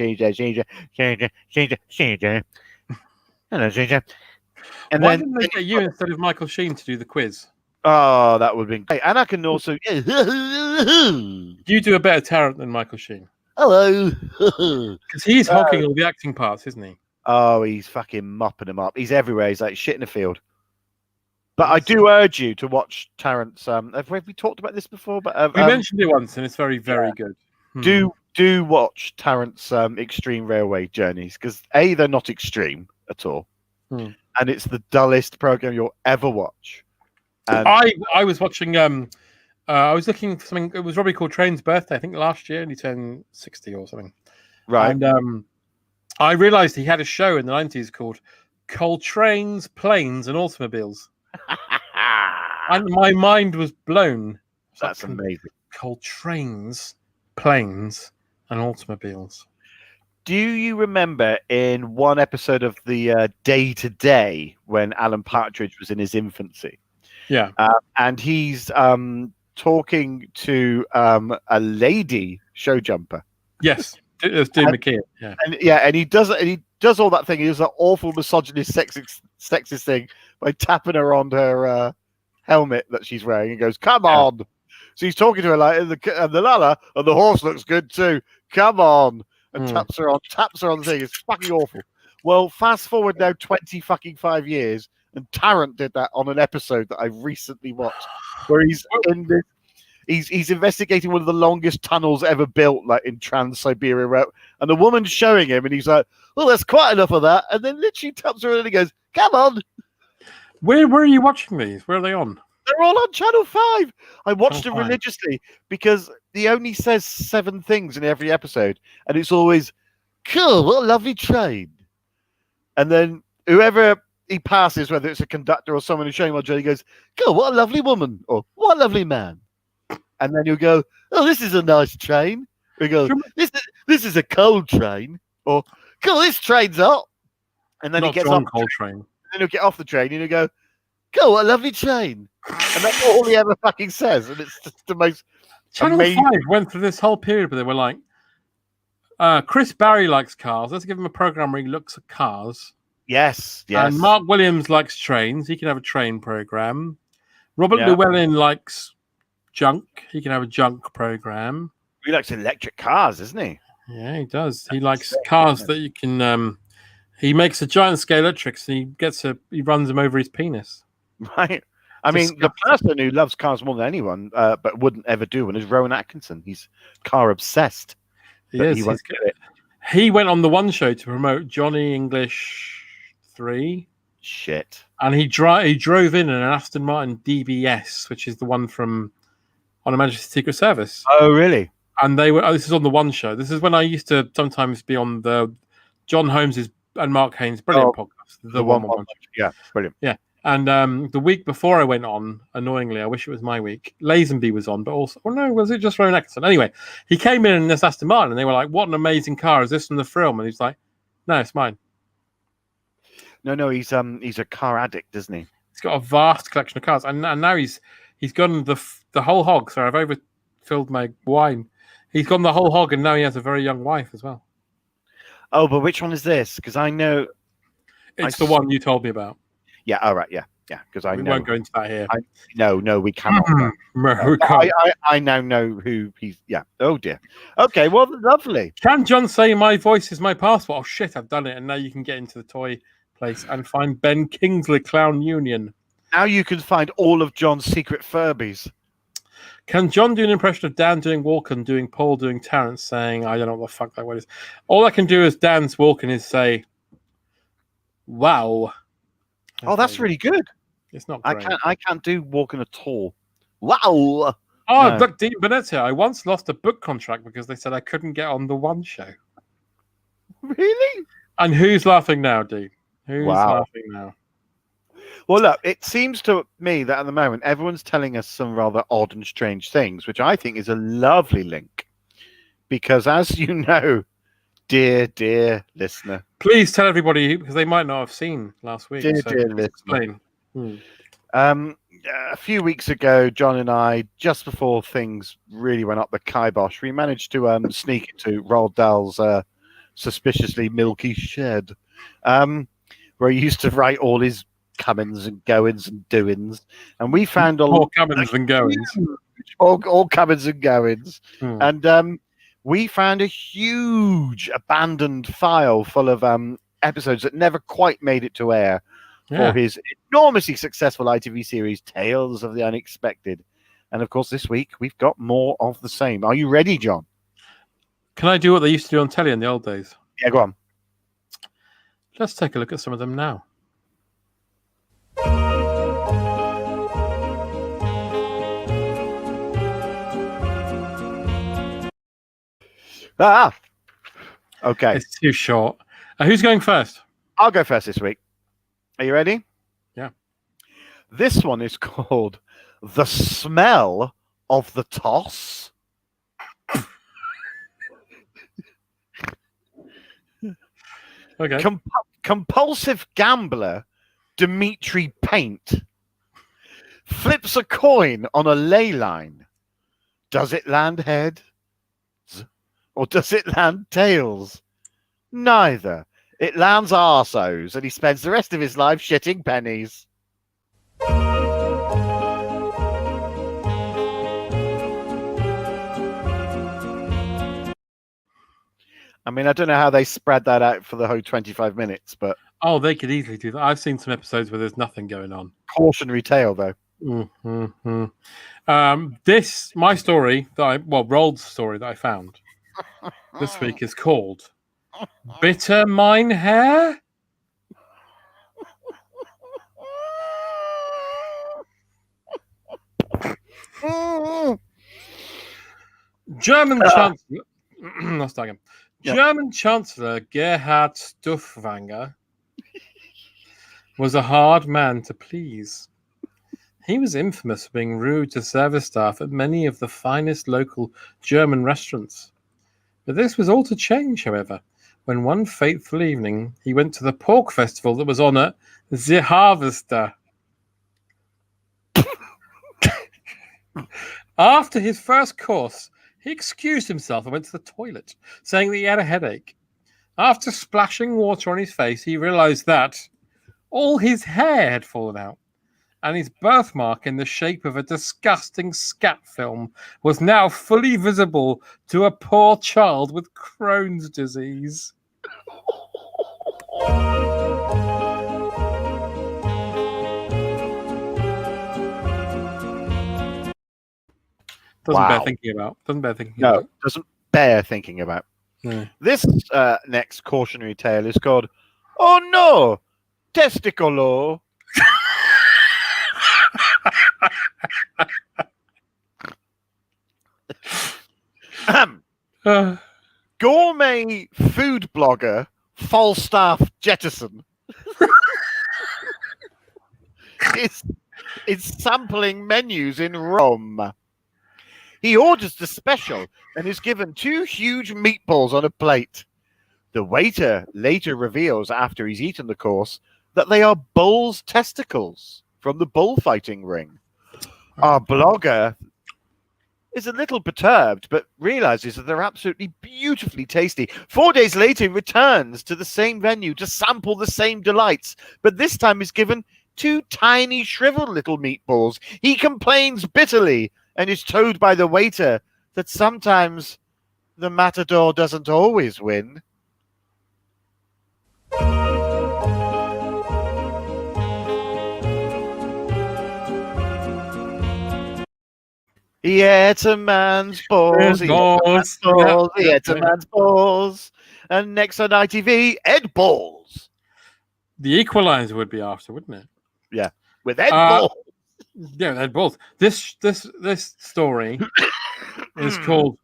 Hello, CJ. And Why then didn't they get you instead of Michael Sheen to do the quiz? oh, that would have been great. And I can also You do a better Tarrant than Michael Sheen. hello. Because he's hogging all the acting parts, isn't he? Oh, he's fucking mopping them up. He's everywhere. He's like shit in a field. But I do urge you to watch Tarrant's. Have we talked about this before? But We mentioned it once, and it's very, very good. Do watch Tarrant's extreme railway journeys, because A, they're not extreme at all, and it's the dullest program you'll ever watch. And I was watching. I was looking for something. It was Robbie Coltrane's birthday, I think, last year, and he turned 60 or something. right. And I realised he had a show in the 90s called Coltrane's Planes and Automobiles. And my mind was blown. That's amazing. Coltrane's Planes and Automobiles. Do you remember in one episode of the Day to Day when Alan Partridge was in his infancy? Yeah. And he's talking to a lady show jumper. Yes. It was Dean McKeon. Yeah. And he does all that thing. He does that awful misogynist, sexist thing by tapping her on her helmet that she's wearing and goes, "Come on!" So he's talking to her like, and the Lala, and the horse looks good too. Come on, and taps her on the thing. It's fucking awful. Well, fast forward now 25 years, and Tarrant did that on an episode that I recently watched, where he's in this. He's investigating one of the longest tunnels ever built, like in Trans-Siberia Route, and the woman's showing him, and he's like, "Well, that's quite enough of that," and then literally taps her in and he goes, "Come on." Where are you watching these? Where are they on? They're all on Channel 5. I watched them 5. religiously because he only says 7 things in every episode, and it's always, "Cool, what a lovely train." And then whoever he passes, whether it's a conductor or someone who's showing him on journey, he goes, "Cool, what a lovely woman," or "What a lovely man." And then you'll go, "Oh, this is a nice train." We go, "This is a cold train," or "Cool, this train's hot." And then Not he gets John off. Coltrane. Then he'll get off the train and he'll go, "Cool, what a lovely train." And that's all he ever fucking says. And it's just the most Channel amazing. 5 went through this whole period where they were like, Chris Barry likes cars. Let's give him a program where he looks at cars. Yes. And Mark Williams likes trains. He can have a train program. Robert Llewellyn likes junk. He can have a junk program. He likes electric cars, doesn't he? Yeah, he does. He likes cars that you can. He makes a giant scale electrics and he runs them over his penis. Right. I mean, the person who loves cars more than anyone, but wouldn't ever do one, is Rowan Atkinson. He's car obsessed. He is. He went on the One Show to promote Johnny English 3. Shit. And he drove in an Aston Martin DBS, which is the one from On Her Majesty's Secret Service. Oh, really? And they were. This is on the One Show. This is when I used to sometimes be on the John Holmes's and Mark Haynes' brilliant podcast. The one. Yeah, brilliant. Yeah. And the week before I went on, annoyingly, I wish it was my week, Lazenby was on, but also, was it just Rowan Atkinson? Anyway, he came in this Aston Martin and they were like, "What an amazing car. Is this from the film?" And he's like, "No, it's mine." No, he's a car addict, isn't he? He's got a vast collection of cars. And now he's gone the whole hog. Sorry, I've overfilled my wine. He's gone the whole hog and now he has a very young wife as well. Oh, but which one is this? Because I know... It's the one you told me about. Yeah. All right. Yeah. Yeah. Because I We know. won't go into that here. No, we cannot. We can't. I now know who he's. Yeah. Oh dear. Okay. Well, lovely. Can John say my voice is my passport? Oh shit, I've done it, and now you can get into the toy place and find Ben Kingsley Clown Union. Now you can find all of John's secret Furbies. Can John do an impression of Dan doing Walken, doing Paul, doing Terrence, saying, I don't know what the fuck that word is. All I can do as Dan's Walken is say, wow. Oh, that's really good. It's not great. I can't do Walking at all. Wow. Oh, No. look, Dean Burnett here. I once lost a book contract because they said I couldn't get on the One Show. Really? And who's laughing now, Dean? Who's laughing now? Well, look, it seems to me that at the moment everyone's telling us some rather odd and strange things, which I think is a lovely link. Because as you know, dear listener. Please tell everybody, because they might not have seen last week. Dear listener. Explain. A few weeks ago, John and I, just before things really went up the kibosh, we managed to sneak into Roald Dahl's suspiciously milky shed, where he used to write all his comings and goings and doings, and we found all comings and goings, all comings and goings, and we found a huge abandoned file full of episodes that never quite made it to air for his enormously successful ITV series Tales of the Unexpected. And of course, this week we've got more of the same. Are you ready, John? Can I do what they used to do on telly in the old days? Yeah, go on. Let's take a look at some of them now. Okay. It's too short. Who's going first? I'll go first this week. Are you ready? Yeah. This one is called The Smell of the Toss. Okay. Compulsive gambler Dimitri Paint flips a coin on a ley line. Does it land heads or does it land tails? Neither. It lands arsos, and he spends the rest of his life shitting pennies. I mean, I don't know how they spread that out for the whole 25 minutes, but... Oh, they could easily do that. I've seen some episodes where there's nothing going on. Cautionary tale, though. My story, Rold's story that I found this week is called Bitter Mine Hair? German Chancellor... Let's start again. German Chancellor Gerhard Stuffwanger was a hard man to please. He was infamous for being rude to service staff at many of the finest local German restaurants. But this was all to change, however, when one fateful evening he went to the pork festival that was on at the Harvester. After his first course, he excused himself and went to the toilet, saying that he had a headache. After splashing water on his face, he realized that all his hair had fallen out, and his birthmark in the shape of a disgusting scat film was now fully visible to a poor child with Crohn's disease. Doesn't bear thinking about. No, doesn't bear thinking about. No. This next cautionary tale is called "Oh no, Testicolo." Gourmet food blogger Falstaff Jettison is sampling menus in Rome. He orders the special and is given 2 huge meatballs on a plate. The waiter later reveals, after he's eaten the course, that they are bull's testicles from the bullfighting ring. Our blogger is a little perturbed, but realizes that they're absolutely beautifully tasty. 4 days later, he returns to the same venue to sample the same delights, but this time is given 2 tiny shriveled little meatballs. He complains bitterly and is told by the waiter that sometimes the matador doesn't always win. He ate a man's balls. He ate a man's balls. He ate a man's balls. And next on ITV, Ed Balls. The Equalizer would be after, wouldn't it? Yeah, with Ed Balls. Yeah, Ed Balls. This story is called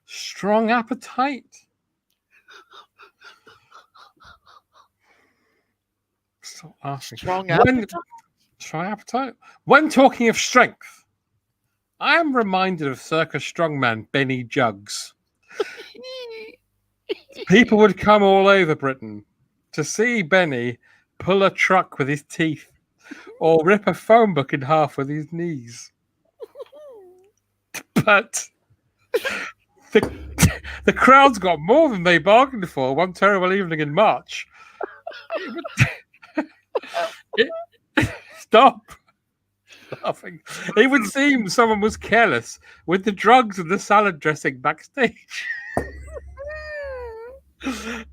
Strong Appetite. Stop laughing. Strong appetite. Strong appetite. When talking of strength, I am reminded of circus strongman Benny Juggs. People would come all over Britain to see Benny pull a truck with his teeth or rip a phone book in half with his knees. But the crowds got more than they bargained for one terrible evening in March. Stop laughing. It would seem someone was careless with the drugs and the salad dressing backstage.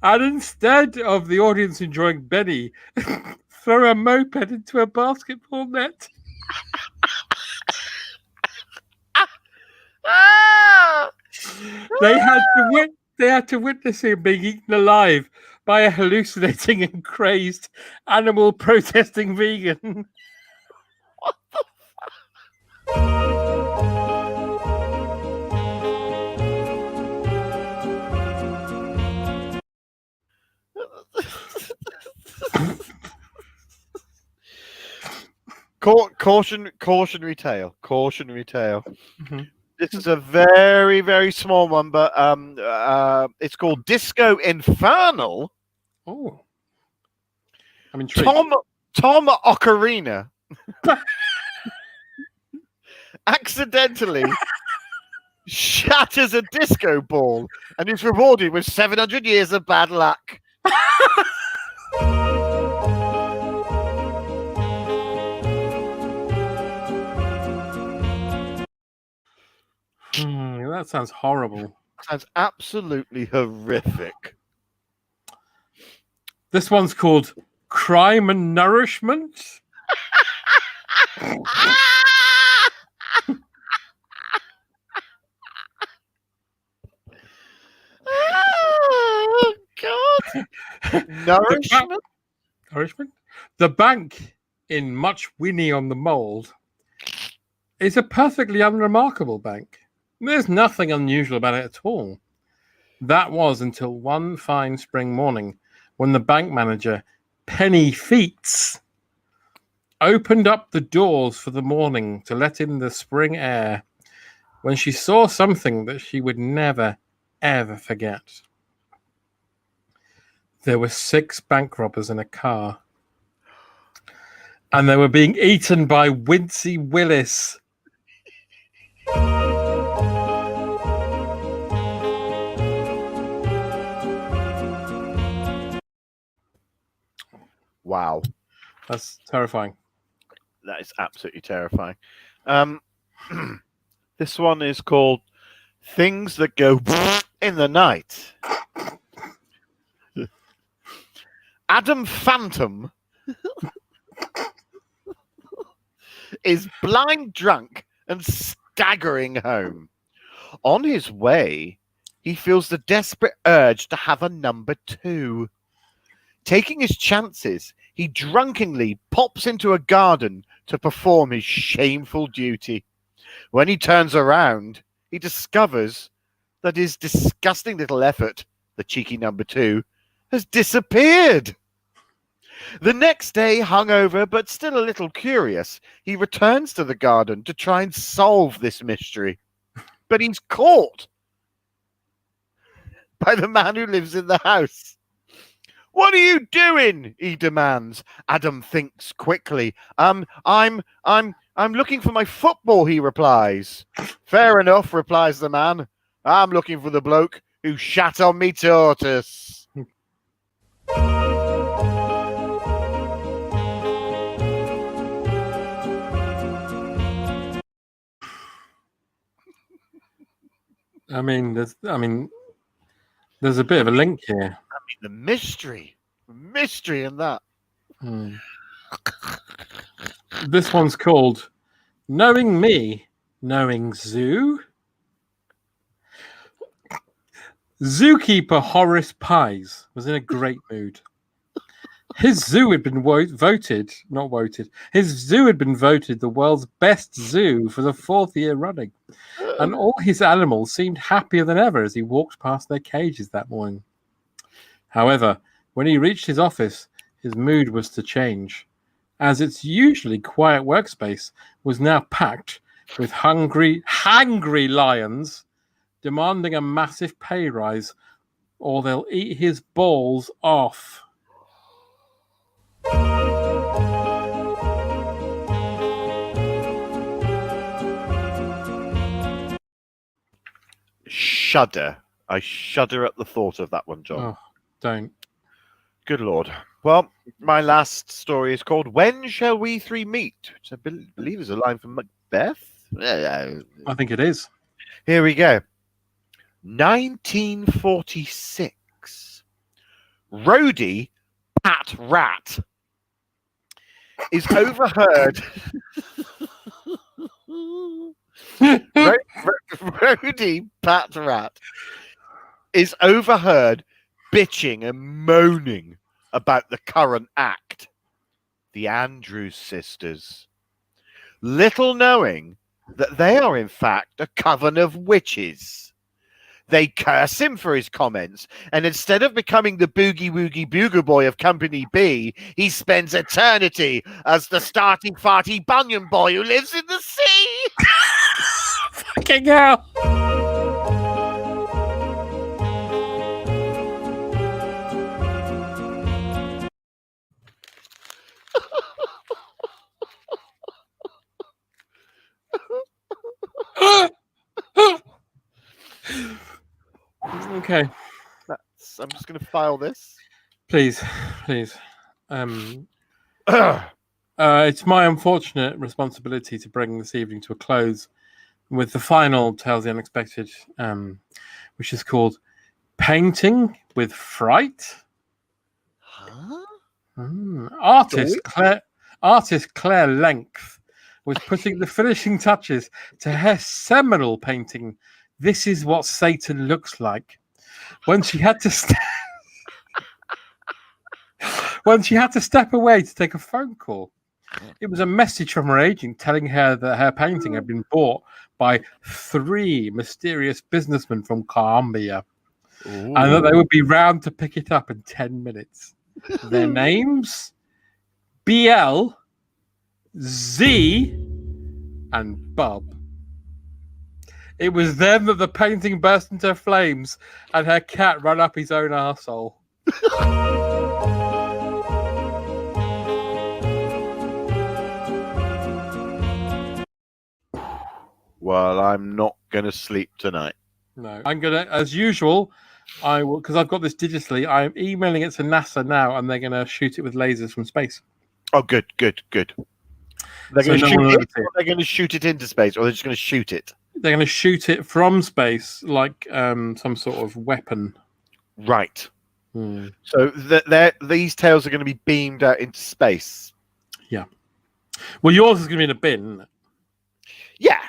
And instead of the audience enjoying Benny, throw a moped into a basketball net. They had to witness him being eaten alive by a hallucinating and crazed animal protesting vegan. What the fuck? Cautionary tale. Mm-hmm. This is a very, very small one, but it's called Disco Infernal. Oh, I'm intrigued. Tom Ocarina accidentally shatters a disco ball and is rewarded with 700 years of bad luck. That sounds horrible. Sounds absolutely horrific. This one's called Crime and Nourishment. Oh, God. Nourishment? The bank in Much Winnie on the Mould is a perfectly unremarkable bank. There's nothing unusual about it at all. That was until one fine spring morning when the bank manager, Penny Feets, opened up the doors for the morning to let in the spring air when she saw something that she would never, ever forget. There were 6 bank robbers in a car, and they were being eaten by Wincy Willis. Wow. That's terrifying. That is absolutely terrifying. This one is called Things That Go in the Night. Adam Phantom is blind drunk and staggering home. On his way, he feels the desperate urge to have a number 2. Taking his chances, he drunkenly pops into a garden to perform his shameful duty. When he turns around, he discovers that his disgusting little effort, the cheeky number 2, has disappeared. The next day, hungover but still a little curious, he returns to the garden to try and solve this mystery. But he's caught by the man who lives in the house. What are you doing? He demands. Adam thinks quickly. I'm looking for my football, he replies. Fair enough, replies the man. I'm looking for the bloke who shat on me tortoise. I mean, there's a bit of a link here. The mystery in that. Hmm. This one's called Knowing Me, Knowing Zoo. Zookeeper Horace Pies was in a great mood. His zoo had been His zoo had been voted the world's best zoo for the 4th year running, and all his animals seemed happier than ever as he walked past their cages that morning. However, when he reached his office, his mood was to change, as its usually quiet workspace was now packed with hangry lions demanding a massive pay rise, or they'll eat his balls off. Shudder. I shudder at the thought of that one, John. Oh, don't. Good Lord. Well, my last story is called When Shall We Three Meet? Which I believe is a line from Macbeth. I think it is. Here we go. 1946. Roadie Pat Rat is overheard. Roadie Pat Rat is overheard bitching and moaning about the current act, the Andrews sisters, little knowing that they are in fact a coven of witches. They curse him for his comments, and instead of becoming the boogie woogie bugle boy of Company B, he spends eternity as the starty farty bunion boy who lives in the sea. Fucking hell. Okay. I'm just going to file this. Please. It's my unfortunate responsibility to bring this evening to a close with the final Tales of the Unexpected, which is called Painting with Fright. Huh? Artist Claire Length was putting the finishing touches to her seminal painting, This Is What Satan Looks Like, when she had to step away to take a phone call. It was a message from her agent telling her that her painting had been bought by 3 mysterious businessmen from Colombia, and that they would be round to pick it up in 10 minutes. Their names: BL, Z, and Bub. It was then that the painting burst into flames and her cat ran up his own arsehole. Well, I'm not going to sleep tonight. No, I'm going to, as usual, I will, because I've got this digitally, I'm emailing it to NASA now and they're going to shoot it with lasers from space. Oh, good. They're going to shoot it into space, or they're just going to shoot it? They're going to shoot it from space like some sort of weapon. Right. So these tales are going to be beamed out into space. Yeah. Well, yours is going to be in a bin, isn't it? Yeah.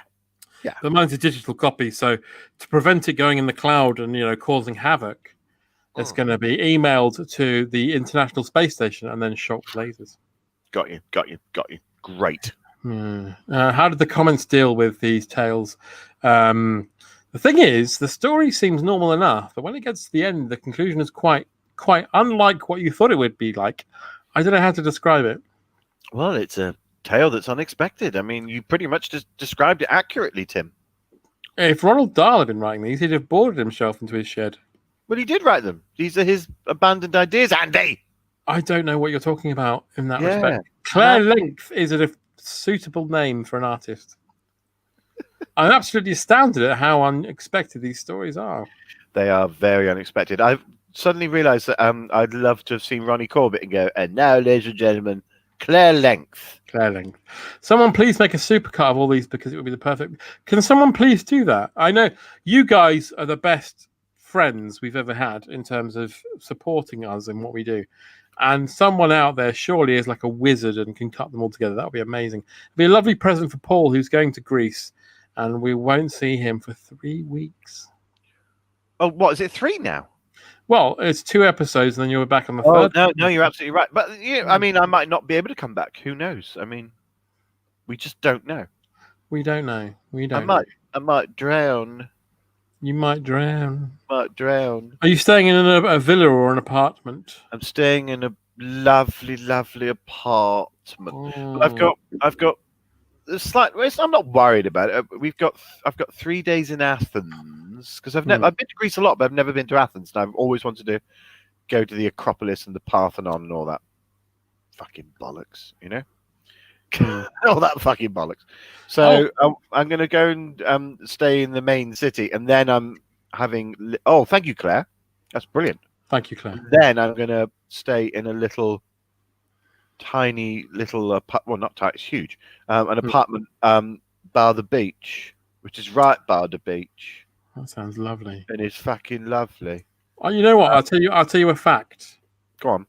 But mine's a digital copy, so to prevent it going in the cloud and causing havoc, it's going to be emailed to the International Space Station and then shot with lasers. Got you. Great. How did the comments deal with these tales? The thing is, the story seems normal enough, but when it gets to the end, the conclusion is quite unlike what you thought it would be like. I don't know how to describe it. Well, it's a tale that's unexpected. I mean, you pretty much just described it accurately, Tim. If Ronald Dahl had been writing these, he'd have boarded himself into his shed. But he did write them. These are his abandoned ideas, Andy. I don't know what you're talking about in that respect. Claire Length is a suitable name for an artist. I'm absolutely astounded at how unexpected these stories are. They are very unexpected. I've suddenly realised that I'd love to have seen Ronnie Corbett and go, and now, ladies and gentlemen, Claire Length. Claire Length. Someone please make a supercut of all these because it would be the perfect. Can someone please do that? I know you guys are the best friends we've ever had in terms of supporting us in what we do. And someone out there surely is like a wizard and can cut them all together. That would be amazing. It'd be a lovely present for Paul, who's going to Greece, and we won't see him for 3 weeks. Oh, what is it? 3 now? Well, it's 2 episodes, and then you're back on the Oh, third. no, you're absolutely right. But I mean, I might not be able to come back. Who knows? I mean, we just don't know. We don't know. We don't. I might drown. You might drown. Might drown. Are you staying in a villa or an apartment? I'm staying in a lovely, lovely apartment. Oh. I've got a slight. I'm not worried about it. I've got 3 days in Athens because I've been to Greece a lot, but I've never been to Athens, and I've always wanted to go to the Acropolis and the Parthenon and all that fucking bollocks, all that fucking bollocks. So I'm going to go and stay in the main city, and then I'm having. Oh, thank you, Claire. That's brilliant. Thank you, Claire. And then I'm going to stay in a tiny little. Well, not tiny. It's huge. An apartment by the beach, which is right by the beach. That sounds lovely. And it's fucking lovely. Oh, you know what? I'll tell you a fact. Go on.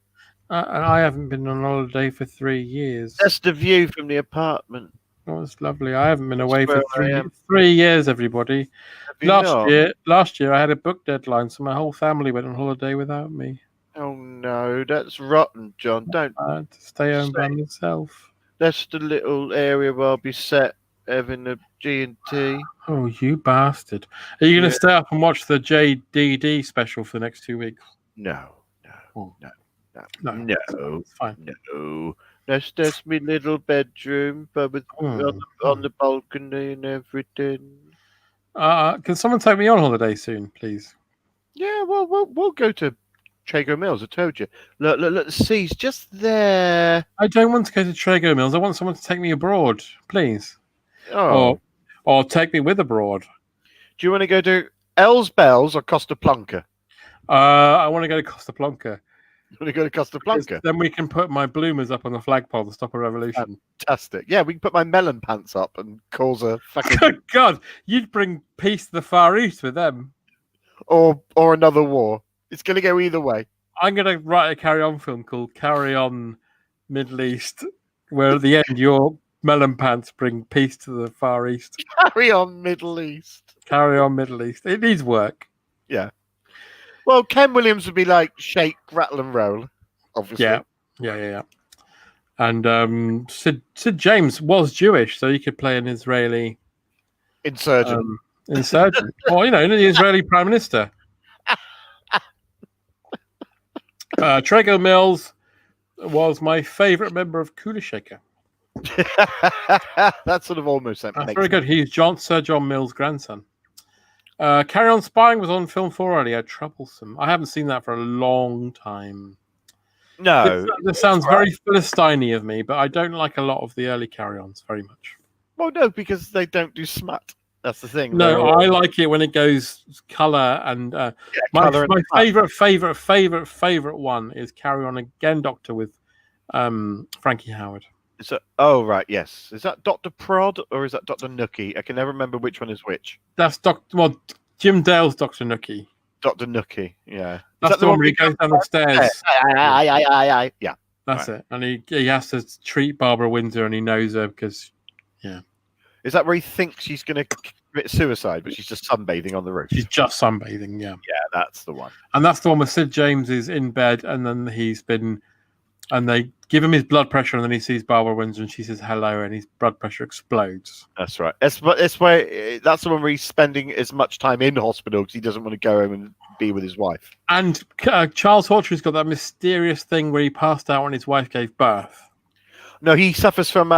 I haven't been on holiday for 3 years. That's the view from the apartment. Oh, it's lovely. I haven't been away for where I 3 years, everybody. Have you not? Last year I had a book deadline, so my whole family went on holiday without me. Oh no, that's rotten, John. Don't. I had to stay home by myself. That's the little area where I'll be set having a G&T. Oh, you bastard! Are you going to stay up and watch the JDD special for the next 2 weeks? No. It's fine. No. That's my little bedroom, but with on the balcony and everything. Can someone take me on holiday soon, please? Yeah, well, we'll go to Trago Mills. I told you. Look, the sea's just there. I don't want to go to Trago Mills. I want someone to take me abroad, please. Oh. Or take me with abroad. Do you want to go to Els Bells or Costa Blanca? I want to go to Costa Blanca. You want to go to Costa Blanca? Then we can put my bloomers up on the flagpole to stop a revolution. Fantastic. Yeah, we can put my melon pants up and cause a fucking... Good God, you'd bring peace to the Far East with them. Or another war. It's going to go either way. I'm going to write a carry-on film called Carry On Middle East, where at the end your melon pants bring peace to the Far East. Carry on Middle East. Carry On Middle East. It needs work. Yeah. Well, Ken Williams would be like shake, rattle, and roll, obviously. Yeah. And Sid James was Jewish, so he could play an Israeli insurgent. Or, the Israeli Prime Minister. Trago Mills was my favourite member of Kula Shaker. That's sort of almost that. That's very good. He's Sir John Mills' grandson. Carry On Spying was on Film 4 earlier. Troublesome. I haven't seen that for a long time. No. This sounds very Philistine-y of me, but I don't like a lot of the early Carry-Ons very much. Well, no, because they don't do smut. That's the thing. No, I like it when it goes colour and... my favourite one is Carry On Again, Doctor, with Frankie Howard. Oh, right, yes. Is that Dr. Prod or is that Dr. Nookie? I can never remember which one is which. That's Jim Dale's Dr. Nookie. Dr. Nookie, yeah. That's the one where he goes down the stairs. Yeah. That's it. And he has to treat Barbara Windsor and he knows her because, yeah. Is that where he thinks she's going to commit suicide, but she's just sunbathing on the roof? She's just sunbathing, yeah. Yeah, that's the one. And that's the one where Sid James is in bed and then and they give him his blood pressure and then he sees Barbara Windsor and she says hello and his blood pressure explodes. That's right. That's the one where he's spending as much time in hospital because he doesn't want to go home and be with his wife. And Charles Hawtrey's got that mysterious thing where he passed out when his wife gave birth. No, he suffers from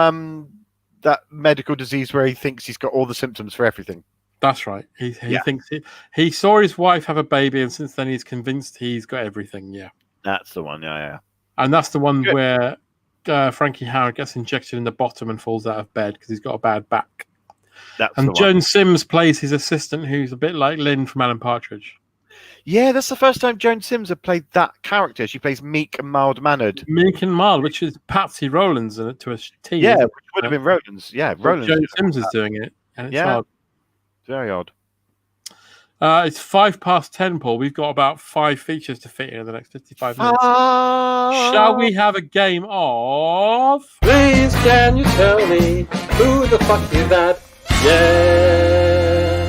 that medical disease where he thinks he's got all the symptoms for everything. That's right. He thinks he saw his wife have a baby and since then he's convinced he's got everything. Yeah. That's the one. Yeah. And that's the one where Frankie Howard gets injected in the bottom and falls out of bed because he's got a bad back. And Joan Sims plays his assistant, who's a bit like Lynn from Alan Partridge. Yeah, that's the first time Joan Sims had played that character. She plays meek and mild-mannered. Meek and Mild, which is Patsy Rowland's in it to a T. Yeah, isn't which would have been Roland's. Yeah, it? Roland's. Joe Sims is doing it, and it's Yeah. hard. Very odd. It's 10:05, Paul. We've got about 5 features to fit in the next 55 minutes. Shall we have a game of? Please can you tell me who the fuck is that? Yeah.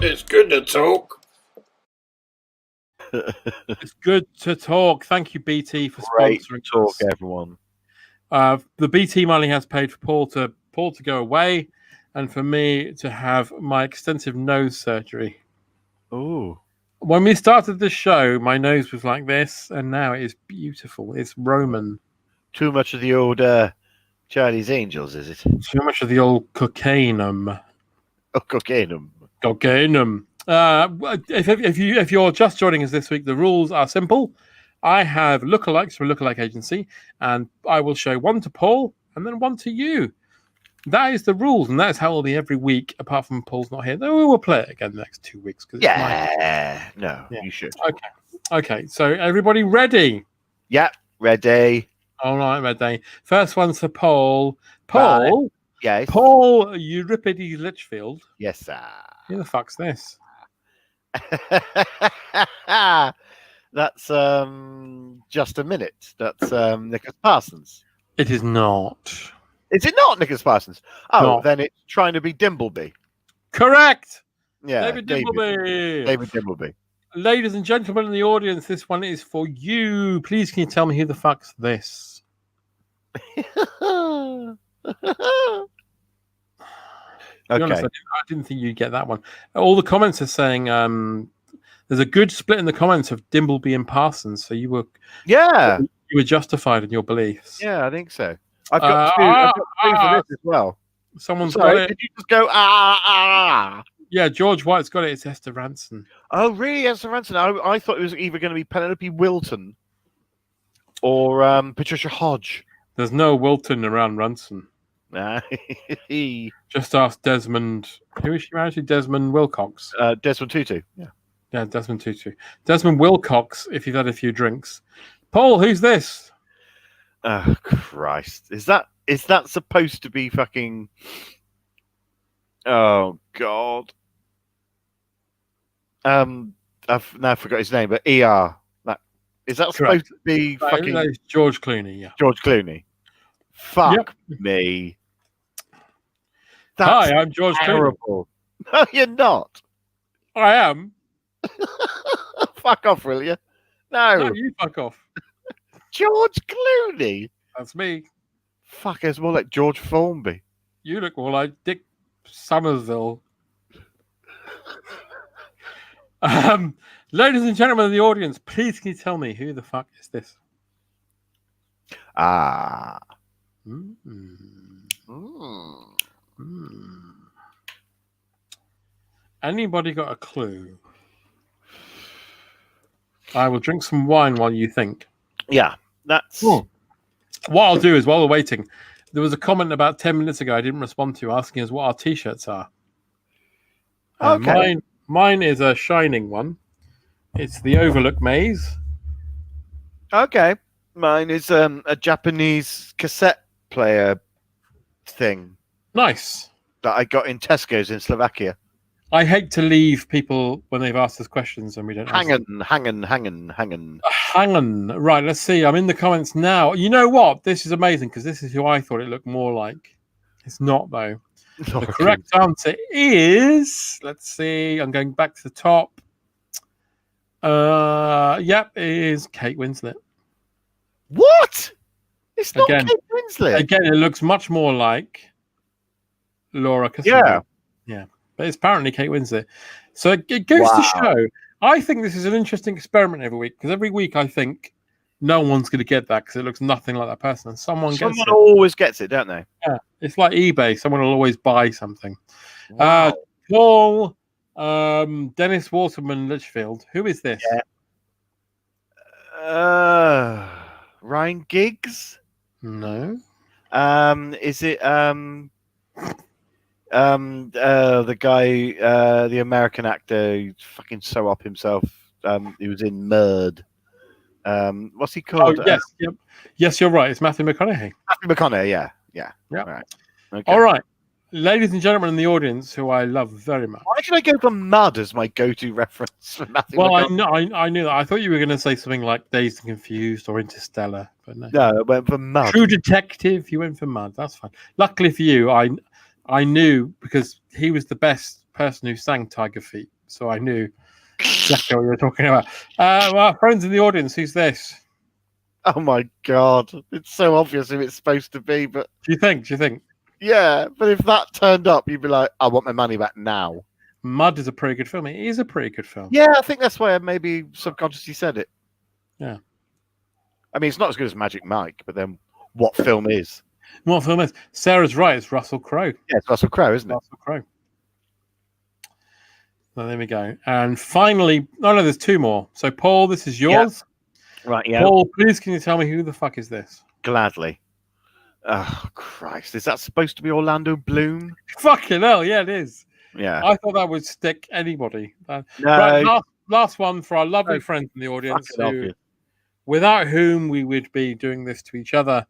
It's good to talk. It's good to talk. Thank you, BT, for Great sponsoring talk, us. everyone. The BT money has paid for Paul to go away, and for me to have my extensive nose surgery. Oh, When we started the show, my nose was like this, and now it is beautiful. It's Roman. too much of the old Charlie's Angels, is it? Too much of the old cocainum. Oh, cocaine. Cocainum. If you're just joining us this week, the rules are simple. I have lookalikes from a lookalike agency, and I will show one to Paul and then one to you. That is the rules, and that is how it will be every week, apart from Paul's not here. Though we will play it again the next 2 weeks. Yeah. No, Yeah. you should. Okay, so everybody ready? Yeah, ready. All right, ready. First one's for Paul. Paul, Yes. Paul Euripides Litchfield. Yes, sir. Who the fuck's this? That's just a minute. That's Nicholas Parsons. It is not. Is it not Nicholas Parsons? Oh, No. then it's trying to be Dimbleby. Correct. Yeah, David Dimbleby. David Dimbleby. Ladies and gentlemen in the audience, this one is for you. Please, can you tell me who the fuck's this? To be honest, Okay. I didn't think you'd get that one. All the comments are saying there's a good split in the comments of Dimbleby and Parsons, so you Yeah. were justified in your beliefs. Yeah, I think so. I've got two. I've got two for this as well. Someone's Sorry, got it. did you just go ah? Yeah, George White's got it. It's Esther Ranson. Oh, really? Esther Ranson. I thought it was either going to be Penelope Wilton or Patricia Hodge. There's no Wilton around Ranson. Nah. Just ask Desmond. Who is she married to? Desmond Wilcox. Desmond Tutu. Yeah. Yeah, Desmond Tutu. Desmond Wilcox, if you've had a few drinks. Paul, who's this? Oh, Christ. Is that supposed to be fucking... Oh, God. I've now forgot his name, but ER. Is that supposed to be fucking That is George Clooney, yeah. George Clooney? Fuck me. Hi, I'm George terrible. No, you're not. Clooney. I am. Fuck off, will you? No. No, you fuck off. George Clooney. That's me. Fuck, it's more like George Formby. You look more like Dick Somersville. Ladies and gentlemen in the audience, please can you tell me who the fuck is this? Ah. Anybody got a clue? I will drink some wine while you think. Yeah, that's... What I'll do is, while we're waiting, there was a comment about 10 minutes ago I didn't respond to asking us what our T-shirts are. Okay. Mine is a shining one. It's the Overlook Maze. Okay. Mine is a Japanese cassette player thing Nice. that I got in Tesco's in Slovakia. I hate to leave people when they've asked us questions and we don't answer. Hanging. Hang on. Right, let's see. I'm in the comments now. You know what? This is amazing because this is who I thought it looked more like. It's not, though. The correct answer is... Let's see. I'm going back to the top. Yep, it is Kate Winslet. What? It's not Again. Kate Winslet. Again, it looks much more like Laura Cassandra. Yeah. But it's apparently Kate Winslet. So it goes to show, I think this is an interesting experiment every week, because every week I think no one's going to get that because it looks nothing like that person. And someone gets it. always gets it, don't they? Yeah. It's like eBay. Someone will always buy something. Wow. Paul, Dennis Waterman Litchfield. Who is this? Yeah. Ryan Giggs? No. Is it The guy, the American actor, he's fucking so up himself. He was in Murd. What's he Oh called? yes, yep. Yes, you're right. It's Matthew McConaughey. Matthew McConaughey. Yeah. Yeah. Right. Okay. All right, ladies and gentlemen in the audience, who I love very much. Why should I go for Mud as my go-to reference for Matthew Well, McConaughey? I knew that. I thought you were going to say something like Dazed and Confused or Interstellar, but no. No, I went for Mud. True Detective. You went for Mud. That's fine. Luckily for you, I knew because he was the best person who sang Tiger Feet, so I knew exactly what you were talking about. Well, friends in the audience, who's this? Oh my god, it's so obvious who it's supposed to be, but Do you think? yeah, but if that turned up, you'd be like, I want my money back now. Mud is a pretty good film. It is a pretty good film. Yeah, I think that's why I maybe subconsciously said it. Yeah. I mean, it's not as good as Magic Mike, but then what film is? What film is? Sarah's right. It's Russell Crowe. Yeah, it's Russell Crowe, isn't it? Russell Crowe. So there we go. And finally, no, there's two more. So Paul, this is yours. Right, yeah. Paul, please can you tell me who the fuck is this? Gladly. Oh, Christ. Is that supposed to be Orlando Bloom? Fucking hell, yeah, it is. Yeah. I thought that would stick anybody. No. Right, last one for our lovely friends in the audience, Fucking obvious. without whom we would be doing this to each other,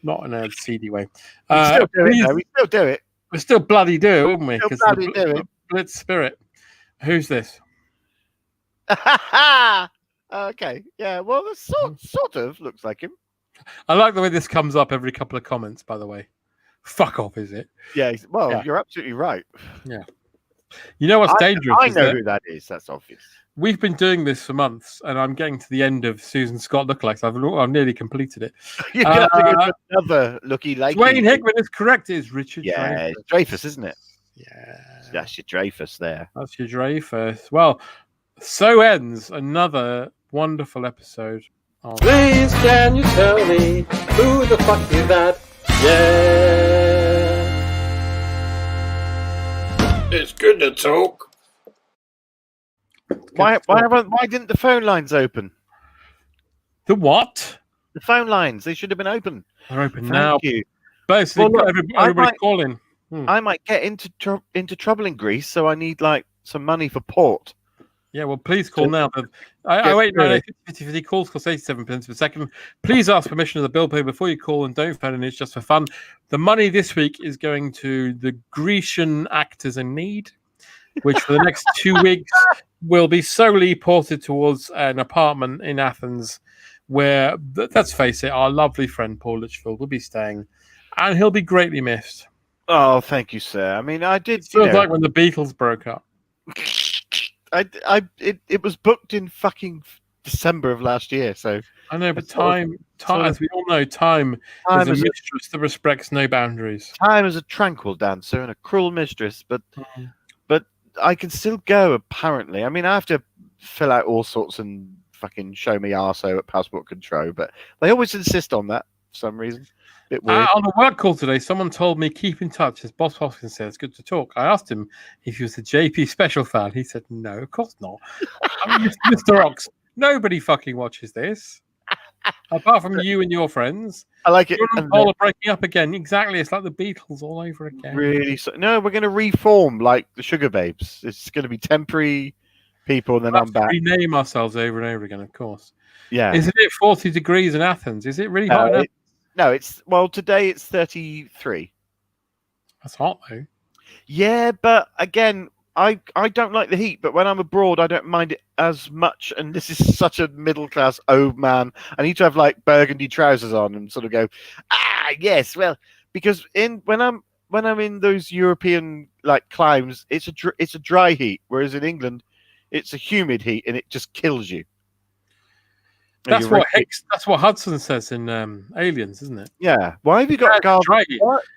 not in a seedy way. We still do it, please- though. We still do it. We'll still bloody do it, wouldn't we? Still 'Cause bloody the do it. Blitz spirit. Who's this? Okay. Yeah, well, it sort of looks like him. I like the way this comes up every couple of comments, by the way. Fuck off, is it? Yeah, well, Yeah. you're absolutely right. You know what's dangerous? I is know that who that is. That's obvious. we've been doing this for months, and I'm getting to the end of Susan Scott Lookalikes. I've nearly completed it. You're going to have to go to another looky like Dwayne Hickman is correct. It is Richard Yeah, Dreyfuss. it's Dreyfus, isn't it? Yeah. That's your Dreyfus there. That's your Dreyfuss. Well, so ends another wonderful episode of Please can you tell me who the fuck is that? Yeah. It's good to talk. Why didn't the phone lines open? The what? The phone lines, they should have been open. They're open Thank now. you. Basically, Well, look, everybody might- calling. I might get into trouble in Greece, so I need like some money for port. Yeah, well, please call now. I Get wait, no, ready. 50 calls cost 87 pence per second. Please ask permission of the bill pay before you call and don't phone in. It's just for fun. The money this week is going to the Grecian actors in need, which for the next 2 weeks will be solely ported towards an apartment in Athens where, let's face it, our lovely friend Paul Litchfield will be staying, and he'll be greatly missed. Oh, thank you, sir. I mean, I did. Feels like when the Beatles broke up. It was booked in fucking December of last year, so I know, but It's sort of- time, as we all know, time time is a is mistress that respects no boundaries. time is a tranquil dancer and a cruel mistress, but I can still go apparently. I mean, I have to fill out all sorts and fucking show me arso at passport control, but they always insist on that for some reason. Bit weird. On the work call today, someone told me keep in touch. As Boss Hoskins said, it's good to talk. I asked him if he was a JP Special fan. He said, no, of course not. I mean, Mr. Ox, nobody fucking watches this. Apart from you and your friends. I like it. You and And Paul are breaking up again. Exactly. It's like the Beatles all over again. really, no, we're going to reform like the Sugar Babes. It's going to be temporary people, and then We'll I'm have to back. rename ourselves over and over again, of course. Yeah. Isn't it 40 degrees in Athens? Is it really hot? in No, it's today it's 33. That's hot, though. Yeah, but again, I don't like the heat, but when I'm abroad, I don't mind it as much. And this is such a middle class old man. I need to have like burgundy trousers on and sort of go, yes, well, because when I'm in those European like climes, it's a dry heat, whereas in England, it's a humid heat and it just kills you. And That's you're what ready- That's what Hudson says in Aliens, isn't it? Yeah. Why have you got guard? Right.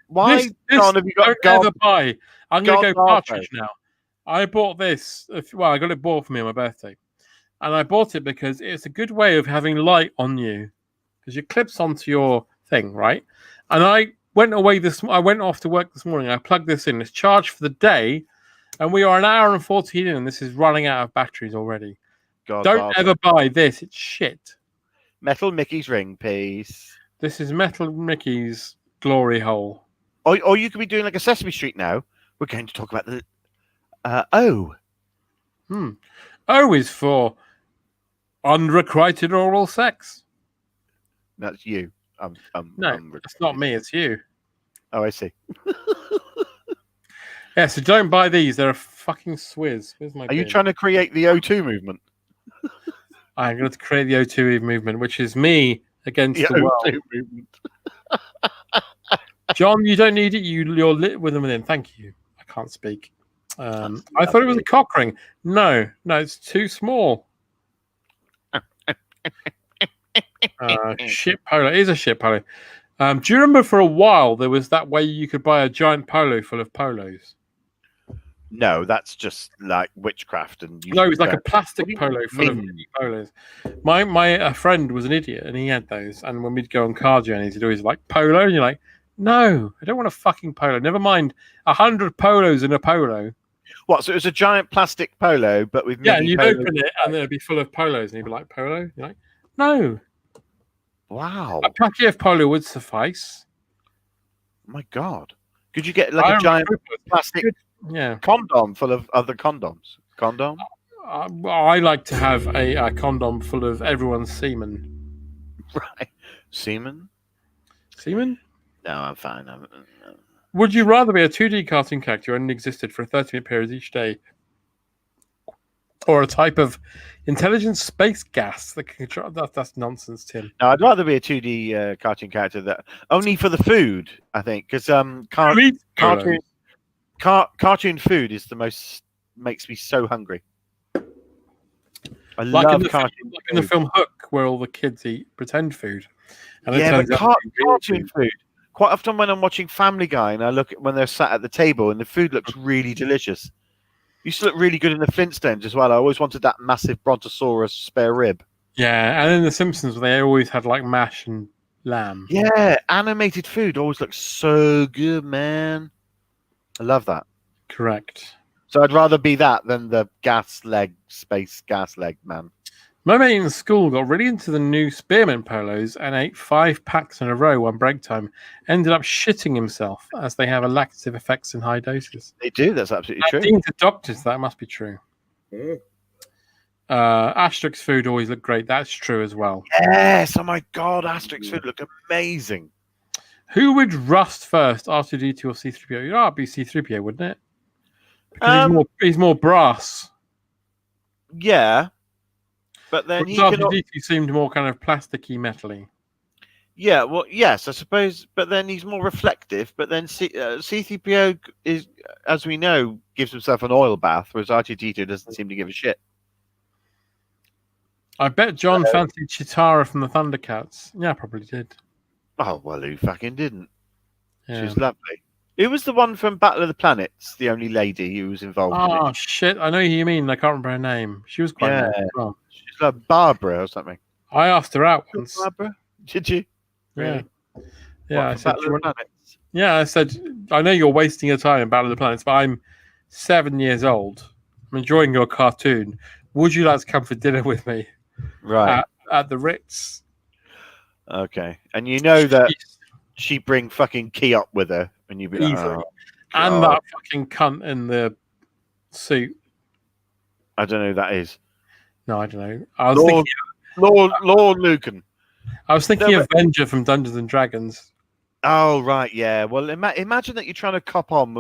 Why This John, have you got don't ever guard? buy. I'm going to God go Barbo. partridge now. I bought this. Well, I got it bought for me on my birthday, and I bought it because it's a good way of having light on you, because it clips onto your thing, right? And I went off to work this morning. I plugged this in. It's charged for the day, and we are an hour and 14 in, and this is running out of batteries already. God Don't Barbo. ever buy this. It's shit. Metal Mickey's ring piece. This is Metal Mickey's glory hole. Or you could be doing like a Sesame Street now, we're going to talk about the O. O is for unrequited oral sex. That's you. No, it's not me. It's you. Oh, I see. Yeah, so don't buy these. They're a fucking swizz. Where's my Are you bin? trying to create the O2 movement? I'm going to create the O2 movement, which is me against the world. O2 movement. John, you don't need it. You're lit with them within. Thank you. I can't speak. I thought it was a cock ring. No, it's too small. Shit polo. It is a shit polo. Do you remember for a while there was that way you could buy a giant polo full of polos? No, that's just like witchcraft. And No, it was like a plastic What do you polo full of mean? mini polos. My friend was an idiot and he had those. And when we'd go on car journeys, he'd always like polo. And you're like, no, I don't want a fucking polo. Never mind 100 polos in a polo. What? So it was a giant plastic polo, but with Yeah, mini and you'd polos. open it and it'd be full of polos. And you'd be like, polo? You're like, no. Wow! A packet of polo would suffice. My God! Could you get like a giant plastic Yeah. condom full of other condoms? Condom? I like to have a condom full of everyone's semen. Right. Semen? Semen? No, I'm fine. Would you rather be a 2D cartoon character who only existed for a 30-minute period each day, or a type of intelligent space gas that can control? That's nonsense, Tim. No, I'd rather be a 2D cartoon character that only for the food. I think because cartoon food is the most makes me so hungry. I love cartoon like in the film Hook, where all the kids eat pretend food. And yeah, but turns out to be real cartoon food. Quite often when I'm watching Family Guy and I look at when they're sat at the table and the food looks really delicious. Used to look really good in the Flintstones as well. I always wanted that massive Brontosaurus spare rib. Yeah, and in The Simpsons, they always had like mash and lamb. Yeah, animated food always looks so good, man. I love that. Correct. So I'd rather be that than the space gas leg man. My mate in school got really into the new Spearmint polos and ate 5 packs in a row on break time. Ended up shitting himself as they have a laxative effects in high doses. They do. That's absolutely true. According to doctors, that must be true. Asterix food always looked great. That's true as well. Yes. Oh my God, Asterix food look amazing. Who would rust first, R2D2 or C3PO? It'd be C3PO, wouldn't it? Because he's more brass. Yeah. But then he can. R2D2 seemed more kind of plasticky, metally. Yeah, well, yes, I suppose. But then he's more reflective. But then C3PO is, as we know, gives himself an oil bath, whereas R2D2 doesn't seem to give a shit. I bet John fancied Chitara from the Thundercats. Yeah, probably did. Oh well, who fucking didn't? Yeah. She's lovely. Who was the one from Battle of the Planets? The only lady who was involved in it. Oh shit! I know who you mean. I can't remember her name. She was quite nice as well. She's like Barbara or something. I asked her out once. Barbara? Did you? Yeah. Really? Yeah. What, I said. Battle of the Planets? Yeah, I said. I know you're wasting your time in Battle of the Planets, but I'm 7 years old. I'm enjoying your cartoon. Would you like to come for dinner with me? Right. At the Ritz. Okay. And you know that she bring fucking Key up with her, and you'd be like, Easily. oh, And God. that fucking cunt in the suit. I don't know who that is. No, I don't know. I was thinking. Lord Lucan. I was thinking Avenger from Dungeons and Dragons. Oh right, yeah. Well, imagine that you're trying to cop on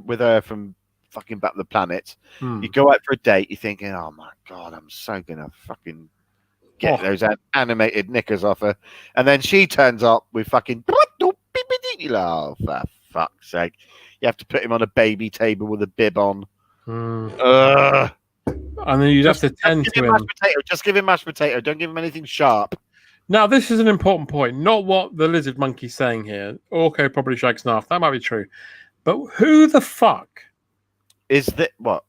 with her from fucking Battle of the Planet. You go out for a date. You're thinking, oh my God, I'm so gonna fucking get those animated knickers off her, and then she turns up with fucking. Oh, for fuck's sake! You have to put him on a baby table with a bib on. And then you'd have to tend to him. Just give him mashed potato. Don't give him anything sharp. Now, this is an important point. Not what the lizard monkey's saying here. Orko probably shags Snarf. That might be true. But who the fuck? Is that what?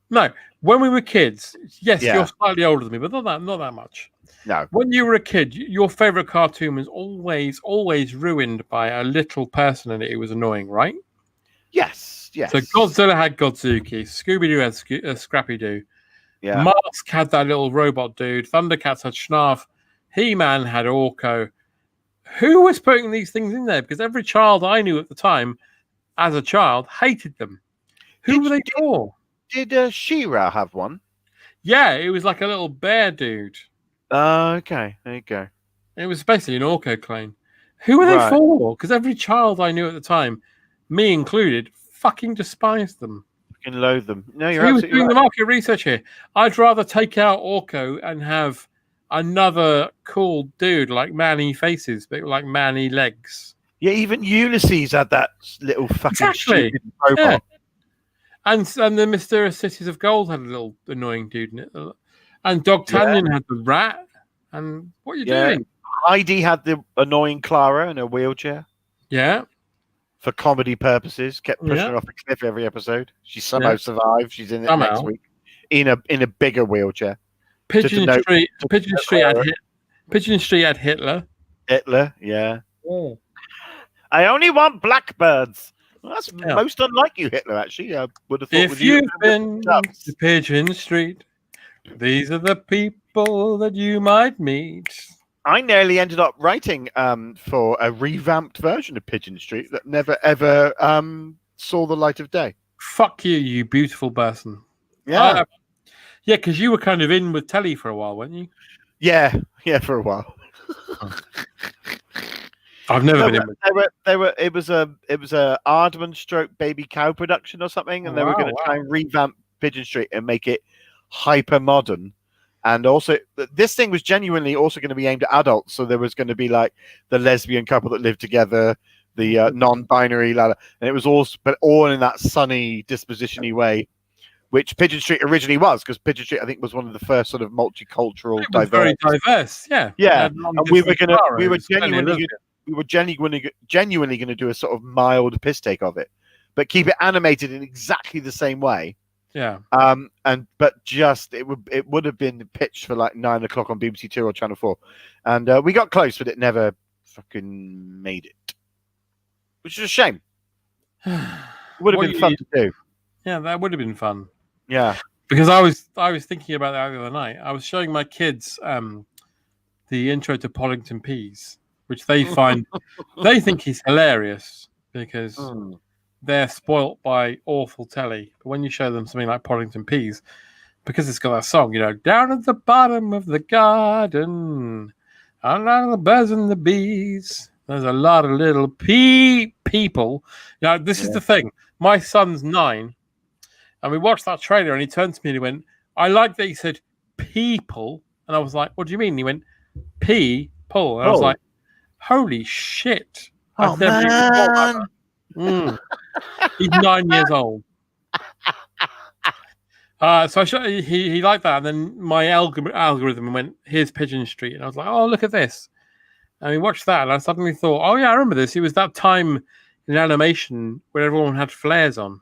No. When we were kids, yes, Yeah. you're slightly older than me, but not that much. No. When you were a kid, your favorite cartoon was always ruined by a little person in it who was annoying, right? Yes. Yes. So Godzilla had Godzuki, Scooby-Doo had Scrappy-Doo, Yeah. Mask had that little robot dude, Thundercats had Schnarf, He-Man had Orko. Who was putting these things in there? Because every child I knew at the time, as a child, hated them. Who were they for? Did She-Ra have one? Yeah, it was like a little bear dude. Okay, there you go. It was basically an Orco clone. Who were they Right. for? Because every child I knew at the time, me included, fucking despised them. Fucking loathe them. No, you're So he was absolutely doing right. the market research here. I'd rather take out Orco and have another cool dude like Manny faces, but like Manny legs. Yeah, even Ulysses had that little fucking Exactly. stupid robot. Yeah. And the Mysterious Cities of Gold had a little annoying dude in it. And Dogtanian had the rat. And what are you doing? Heidi had the annoying Clara in a wheelchair Yeah. for comedy purposes. Kept pushing Yeah. her off a cliff every episode. She somehow survived. She's in it Somehow. next week in a bigger wheelchair. Pigeon note- Street. Pigeon Street had Pigeon Street had Hitler. Hitler, yeah. Oh. I only want blackbirds. Well, that's Yeah. most unlike you, Hitler. Actually, I would have thought. If with you, you've been to Pigeon Street, these are the people that you might meet. I nearly ended up writing for a revamped version of Pigeon Street that never ever saw the light of day. Fuck you, you beautiful person. Yeah, Yeah, because you were kind of in with telly for a while, weren't you? yeah, for a while. I've never been in with. It was a Aardman stroke Baby Cow production or something, and they were going to try and revamp Pigeon Street and make it hyper modern. And also, this thing was genuinely also going to be aimed at adults. So there was going to be like the lesbian couple that lived together, the non-binary ladder, and it was all in that sunny, disposition-y way, which Pigeon Street originally was, because Pigeon Street, I think, was one of the first sort of multicultural, It was very diverse. Yeah, yeah. And We were genuinely going to do a sort of mild piss take of it, but keep it animated in exactly the same way. Yeah. But it would have been pitched for like 9 o'clock on BBC Two or Channel 4, and we got close, but it never fucking made it, which is a shame. It would have been fun to do. Yeah, that would have been fun. Yeah, because I was thinking about that the other night. I was showing my kids the intro to Poddington Peas, which they think is hilarious because they're spoilt by awful telly. But when you show them something like Poddington Peas, because it's got that song, down at the bottom of the garden, a lot of the birds and the bees. There's a lot of little people. This is the thing. My son's 9, and we watched that trailer, and he turned to me and he went, "I like that he said people," and I was like, "What do you mean?" And he went, "People," and I was like, "Holy shit!" I've never even thought about that. He's 9 years old. So he liked that, and then my algorithm went, "Here's Pigeon Street," and I was like, "Oh, look at this!" And we watched that, and I suddenly thought, "Oh yeah, I remember this. It was that time in animation where everyone had flares on.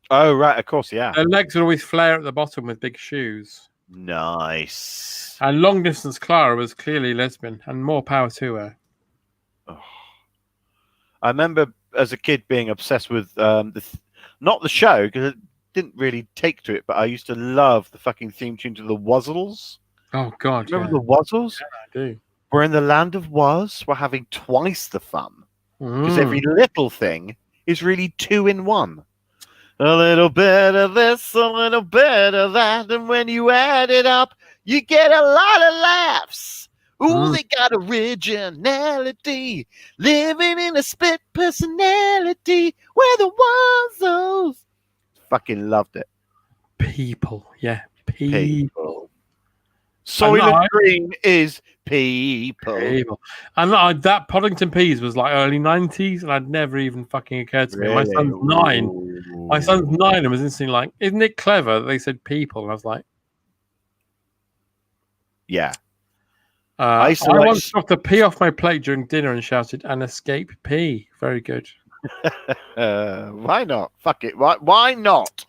Oh right, of course, yeah. Their legs would always flare at the bottom with big shoes. Nice. And long distance Clara was clearly lesbian, and more power to her." I remember as a kid being obsessed with not the show, because it didn't really take to it, but I used to love the fucking theme tune to the Wuzzles. Oh God, Remember the Wuzzles? Yeah, I do. We're in the land of Wuzz. We're having twice the fun, because every little thing is really 2 in 1. A little bit of this, a little bit of that, and when you add it up, you get a lot of laughs. Ooh, they got originality, living in a split personality. We're the Wuzzles. Fucking loved it. People, yeah, people. Soylent Green is people. And that Poddington Peas was like early 90s, and I'd never even fucking occurred to me. My son's 9. My son's 9 and was instantly like, "Isn't it clever that they said people?" And I was like, yeah. I once dropped a pea off my plate during dinner and shouted, "An escape pea." Very good. Why not? Fuck it. Why not?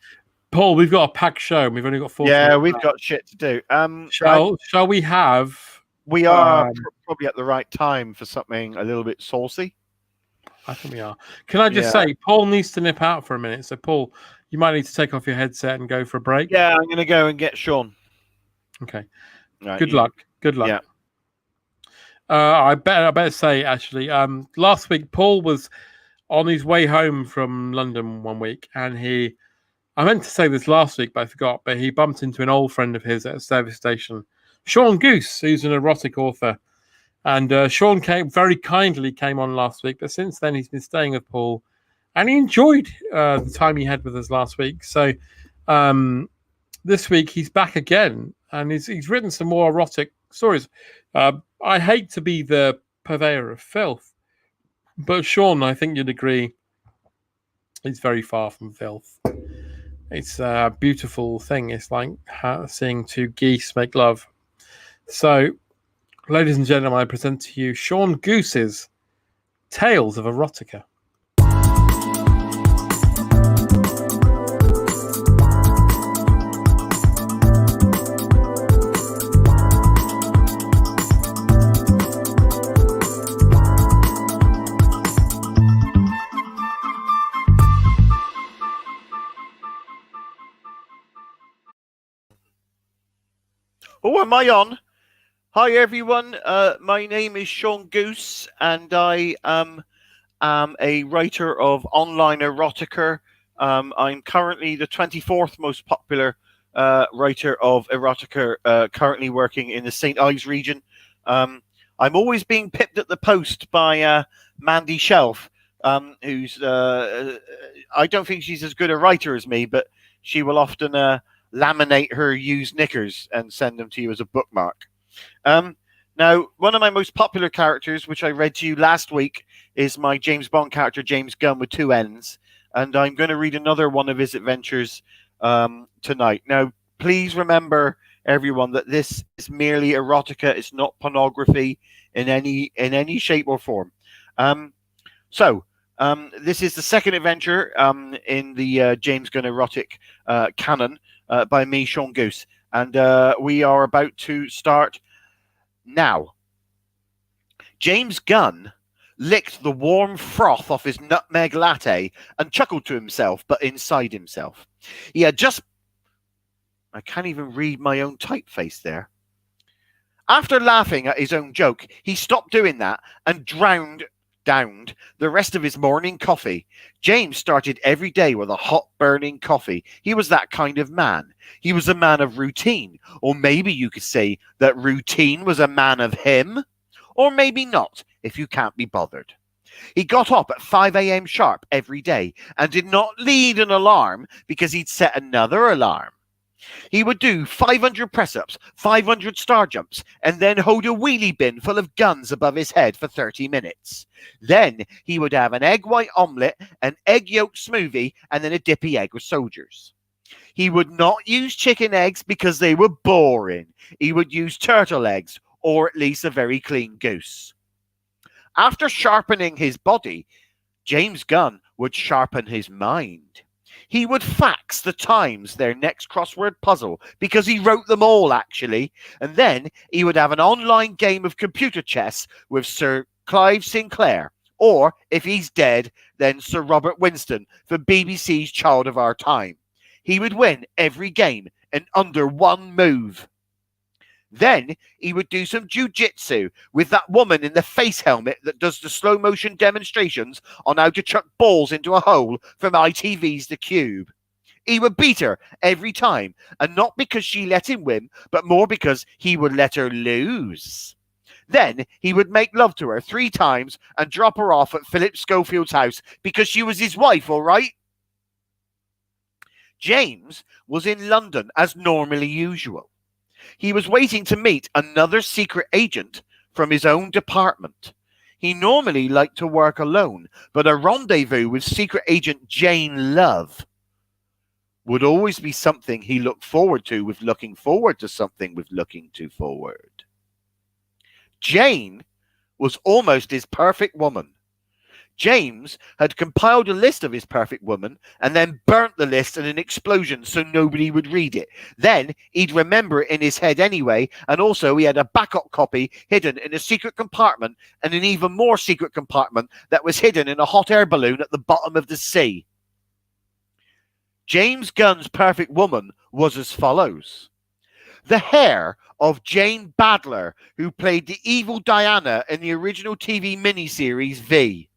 Paul, we've got a packed show and we've only got 4 Yeah, we've got shit to do. Shall we have... We are probably at the right time for something a little bit saucy. I think we are. Can I just say, Paul needs to nip out for a minute. So, Paul, you might need to take off your headset and go for a break. Yeah, I'm going to go and get Sean. Okay. Right, Good luck. Good luck. Yeah. I better say, actually, last week, Paul was on his way home from London one week, and he I meant to say this last week, but I forgot. But he bumped into an old friend of his at a service station, Sean Goose, who's an erotic author. And Sean very kindly came on last week, but since then he's been staying with Paul, and he enjoyed the time he had with us last week. So this week he's back again, and he's written some more erotic stories. I hate to be the purveyor of filth, but Sean, I think you'd agree, is very far from filth. It's a beautiful thing. It's like seeing two geese make love. So, ladies and gentlemen, I present to you Sean Goose's Tales of Erotica. Oh, am I on? Hi, everyone. My name is Sean Goose, and I am a writer of online erotica. I'm currently the 24th most popular writer of erotica, currently working in the St. Ives region. I'm always being pipped at the post by Mandy Shelf, who's I don't think she's as good a writer as me, but she will often laminate her used knickers and send them to you as a bookmark. Now, one of my most popular characters, which I read to you last week, is my James Bond character, James Gunn, with 2 N's. And I'm going to read another one of his adventures tonight. Now, please remember, everyone, that this is merely erotica. It's not pornography in any shape or form. This is the second adventure in the James Gunn erotic canon by me, Sean Goose. And we are about to start now. James Gunn licked the warm froth off his nutmeg latte and chuckled to himself, but inside himself. He had just... I can't even read my own typeface there. After laughing at his own joke, he stopped doing that and downed the rest of his morning coffee. James started every day with a hot burning coffee. He was that kind of man. He was a man of routine, or maybe you could say that routine was a man of him, or maybe not, if you can't be bothered. He got up at 5 a.m. sharp every day and did not need an alarm because he'd set another alarm. He would do 500 press-ups, 500 star jumps, and then hold a wheelie bin full of guns above his head for 30 minutes. Then he would have an egg white omelette, an egg yolk smoothie, and then a dippy egg with soldiers. He would not use chicken eggs because they were boring. He would use turtle eggs, or at least a very clean goose. After sharpening his body, James Gunn would sharpen his mind. He would fax the Times their next crossword puzzle because he wrote them all, actually. And then he would have an online game of computer chess with Sir Clive Sinclair. Or, if he's dead, then Sir Robert Winston for BBC's Child of Our Time. He would win every game in under one move. Then he would do some jiu-jitsu with that woman in the face helmet that does the slow motion demonstrations on how to chuck balls into a hole from ITV's The Cube. He would beat her every time, and not because she let him win, but more because he would let her lose. Then he would make love to her 3 times and drop her off at Philip Schofield's house because she was his wife, all right? James was in London as normally usual. He was waiting to meet another secret agent from his own department. He normally liked to work alone, but a rendezvous with secret agent Jane Love would always be something he looked forward to with looking forward to something with looking to forward. Jane was almost his perfect woman. James had compiled a list of his perfect woman and then burnt the list in an explosion so nobody would read it. Then he'd remember it in his head anyway, and also he had a backup copy hidden in a secret compartment and an even more secret compartment that was hidden in a hot air balloon at the bottom of the sea. James Gunn's perfect woman was as follows. The hair of Jane Badler, who played the evil Diana in the original TV miniseries V.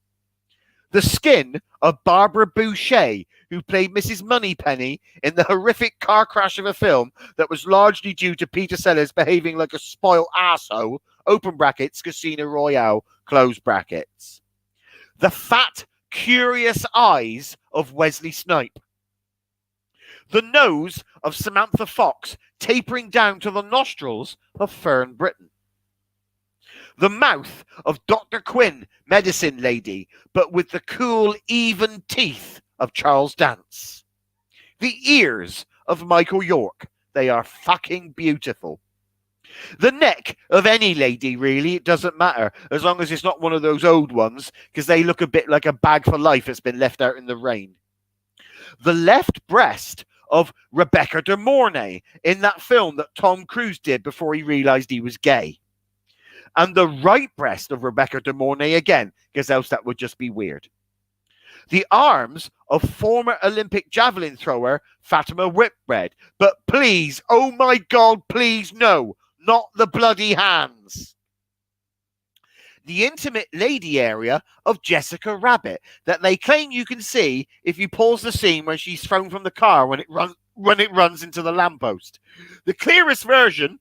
The skin of Barbara Boucher, who played Mrs. Moneypenny in the horrific car crash of a film that was largely due to Peter Sellers behaving like a spoiled asshole, open brackets, Casino Royale, close brackets. The fat, curious eyes of Wesley Snipe. The nose of Samantha Fox tapering down to the nostrils of Fern Britton. The mouth of Dr. Quinn, medicine lady, but with the cool, even teeth of Charles Dance. The ears of Michael York. They are fucking beautiful. The neck of any lady, really, it doesn't matter, as long as it's not one of those old ones, because they look a bit like a bag for life that's been left out in the rain. The left breast of Rebecca De Mornay in that film that Tom Cruise did before he realized he was gay. And the right breast of Rebecca De Mornay again, because else that would just be weird. The arms of former Olympic javelin thrower Fatima Whitbread. But please, oh my God, please no, not the bloody hands. The intimate lady area of Jessica Rabbit that they claim you can see if you pause the scene when she's thrown from the car when it runs into the lamppost. The clearest version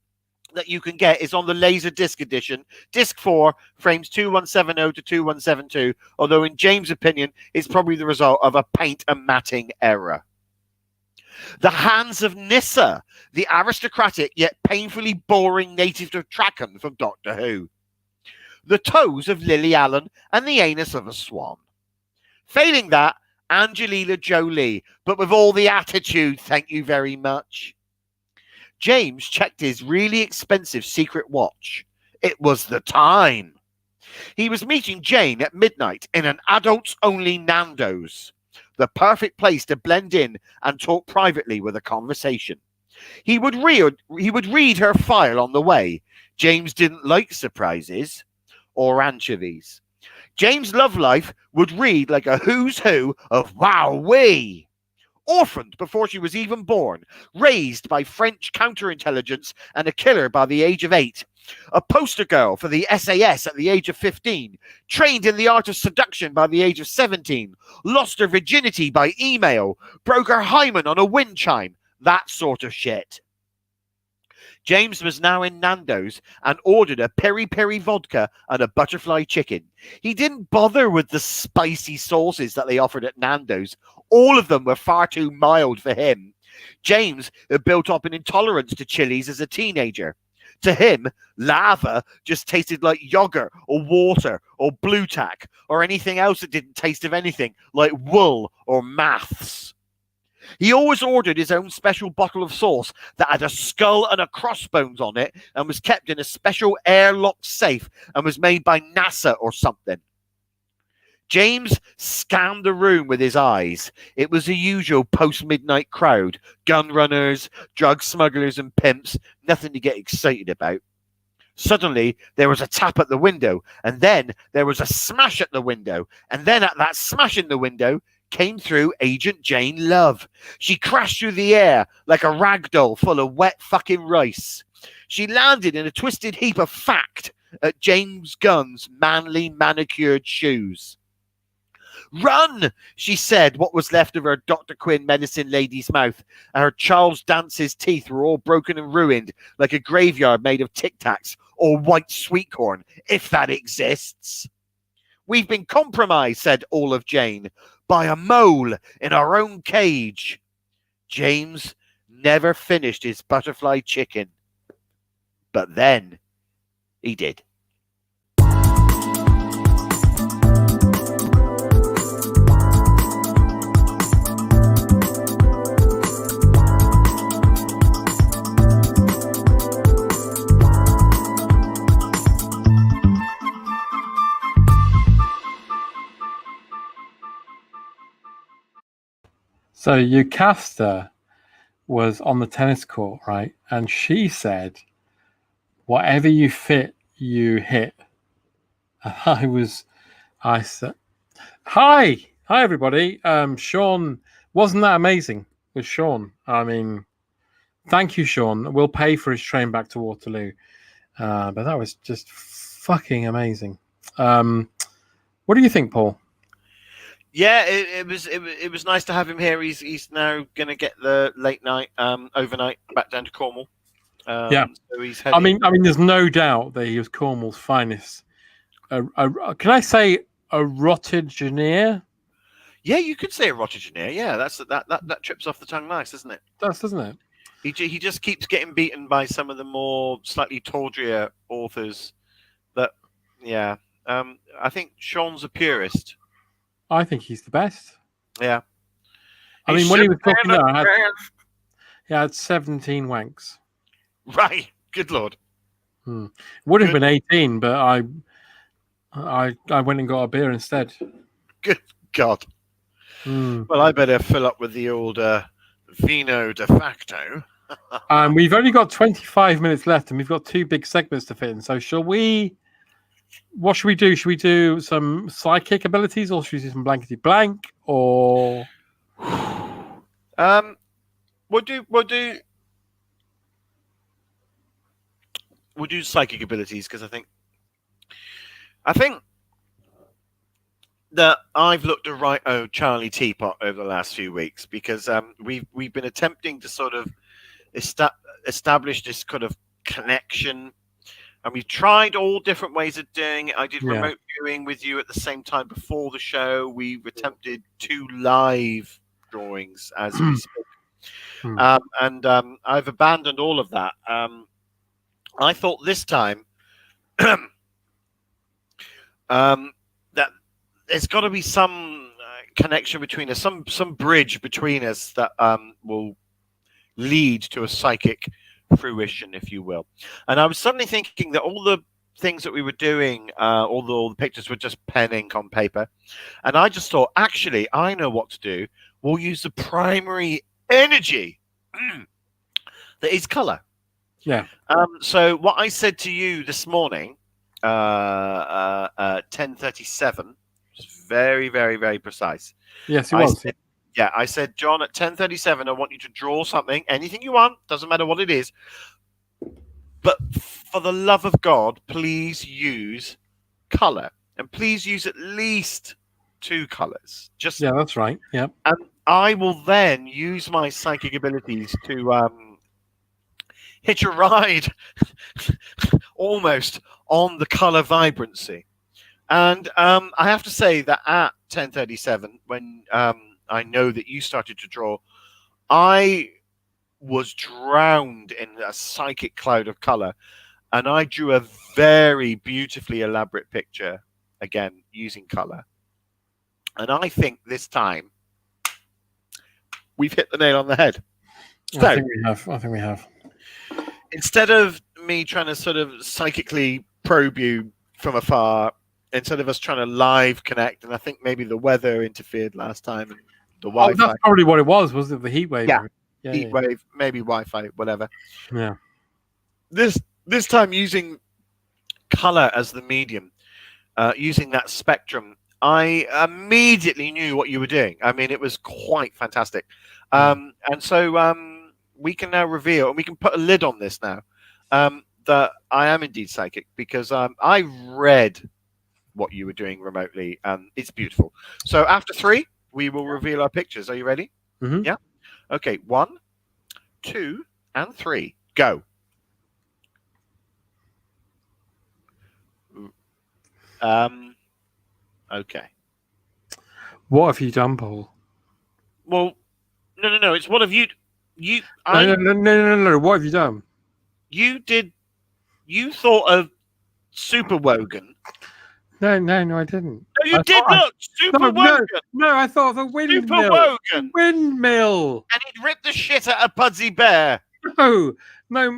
that you can get is on the Laserdisc edition, disc 4, frames 2170 to 2172, although in James' opinion, it's probably the result of a paint and matting error. The hands of Nyssa, the aristocratic yet painfully boring native of Traken from Doctor Who. The toes of Lily Allen and the anus of a swan. Failing that, Angelina Jolie, but with all the attitude, thank you very much. James checked his really expensive secret watch. It was the time. He was meeting Jane at midnight in an adults-only Nando's, the perfect place to blend in and talk privately with a conversation. He would read her file on the way. James didn't like surprises or anchovies. James' love life would read like a who's who of wowee. Orphaned before she was even born, raised by French counterintelligence and a killer by the age of 8, a poster girl for the SAS at the age of 15, trained in the art of seduction by the age of 17, lost her virginity by email, broke her hymen on a wind chime, that sort of shit. James was now in Nando's and ordered a peri-peri vodka and a butterfly chicken. He didn't bother with the spicy sauces that they offered at Nando's. All of them were far too mild for him. James had built up an intolerance to chilies as a teenager. To him, lava just tasted like yogurt or water or blue tack or anything else that didn't taste of anything, like wool or maths. He always ordered his own special bottle of sauce that had a skull and a crossbones on it and was kept in a special airlocked safe and was made by NASA or something. James scanned the room with his eyes. It was the usual post-midnight crowd. Gun runners, drug smugglers and pimps. Nothing to get excited about. Suddenly, there was a tap at the window, and then there was a smash at the window, and then at that smash in the window came through Agent Jane Love. She crashed through the air like a rag doll full of wet fucking rice. She landed in a twisted heap of fact at James Gunn's manly manicured shoes. "Run!" she said, what was left of her Dr. Quinn medicine lady's mouth, and her Charles Dance's teeth were all broken and ruined like a graveyard made of Tic Tacs or white sweet corn, if that exists. "We've been compromised," said Olive Jane, "by a mole in our own cage." James never finished his butterfly chicken. But then he did. So Yocasta was on the tennis court, right? And she said, "Whatever you fit, you hit." And I said, hi everybody. Sean, wasn't that amazing with Sean? I mean, thank you, Sean. We'll pay for his train back to Waterloo. But that was just fucking amazing. What do you think, Paul? Yeah, it was nice to have him here. He's now going to get the late night, overnight back down to Cornwall. Yeah. So he's I mean, there's no doubt that he was Cornwall's finest. Can I say erotigeneer? Yeah, you could say erotigeneer. Yeah, that trips off the tongue nice, doesn't it? Doesn't it? He just keeps getting beaten by some of the more slightly tawdrier authors. That, yeah, I think Sean's a purist. I think he's the best. Yeah. I mean, when he was talking there, he had 17 wanks. Right. Good Lord. Would have been 18, but I went and got a beer instead. Good God. Well, I better fill up with the old vino de facto. We've only got 25 minutes left, and we've got 2 big segments to fit in. So shall we... What should we do? Should we do some psychic abilities, or should we do some blankety blank, or... We'll do psychic abilities, because I think that I've looked at right Charlie Teapot over the last few weeks, because we've been attempting to sort of establish this kind of connection, and we've tried all different ways of doing it. I did remote viewing with you at the same time before the show. We've attempted 2 live drawings as we spoke, and I've abandoned all of that. I thought this time that there's got to be some connection between us, some bridge between us that will lead to a psychic fruition, if you will. And I was suddenly thinking that all the things that we were doing, all the pictures were just pen ink on paper. And I just thought, actually, I know what to do. We'll use the primary energy that is color. Yeah. So what I said to you this morning, 10:37, was very, very, very precise. Yes, it was. I said, John, at 10:37, I want you to draw something, anything you want, doesn't matter what it is. But for the love of God, please use color, and please use at least 2 colors. Yeah, that's right. Yeah. And I will then use my psychic abilities to hitch a ride almost on the color vibrancy. And I have to say that at 10:37, when I know that you started to draw, I was drowned in a psychic cloud of color, and I drew a very beautifully elaborate picture, again, using color. And I think this time we've hit the nail on the head. So, I think we have. Instead of me trying to sort of psychically probe you from afar, instead of us trying to live connect, and I think maybe the weather interfered last time, and the Wi-Fi. That's probably what it was it the heat wave? Yeah, heat wave, maybe Wi-Fi, whatever. Yeah. This time using color as the medium, using that spectrum, I immediately knew what you were doing. I mean, it was quite fantastic. And so we can now reveal, and we can put a lid on this now, that I am indeed psychic, because I read what you were doing remotely, and it's beautiful. So after 3, we will reveal our pictures. Are you ready? Mm-hmm. Yeah. Okay. 1, 2, and 3. Go. Okay. What have you done, Paul? Well, no. It's what have you? No. What have you done? You thought of Super Wogan. No, I didn't. No, you did look Super Wogan. No, I thought of a windmill. Super Wogan. Windmill. And he'd ripped the shit out of Pudsey Bear. No,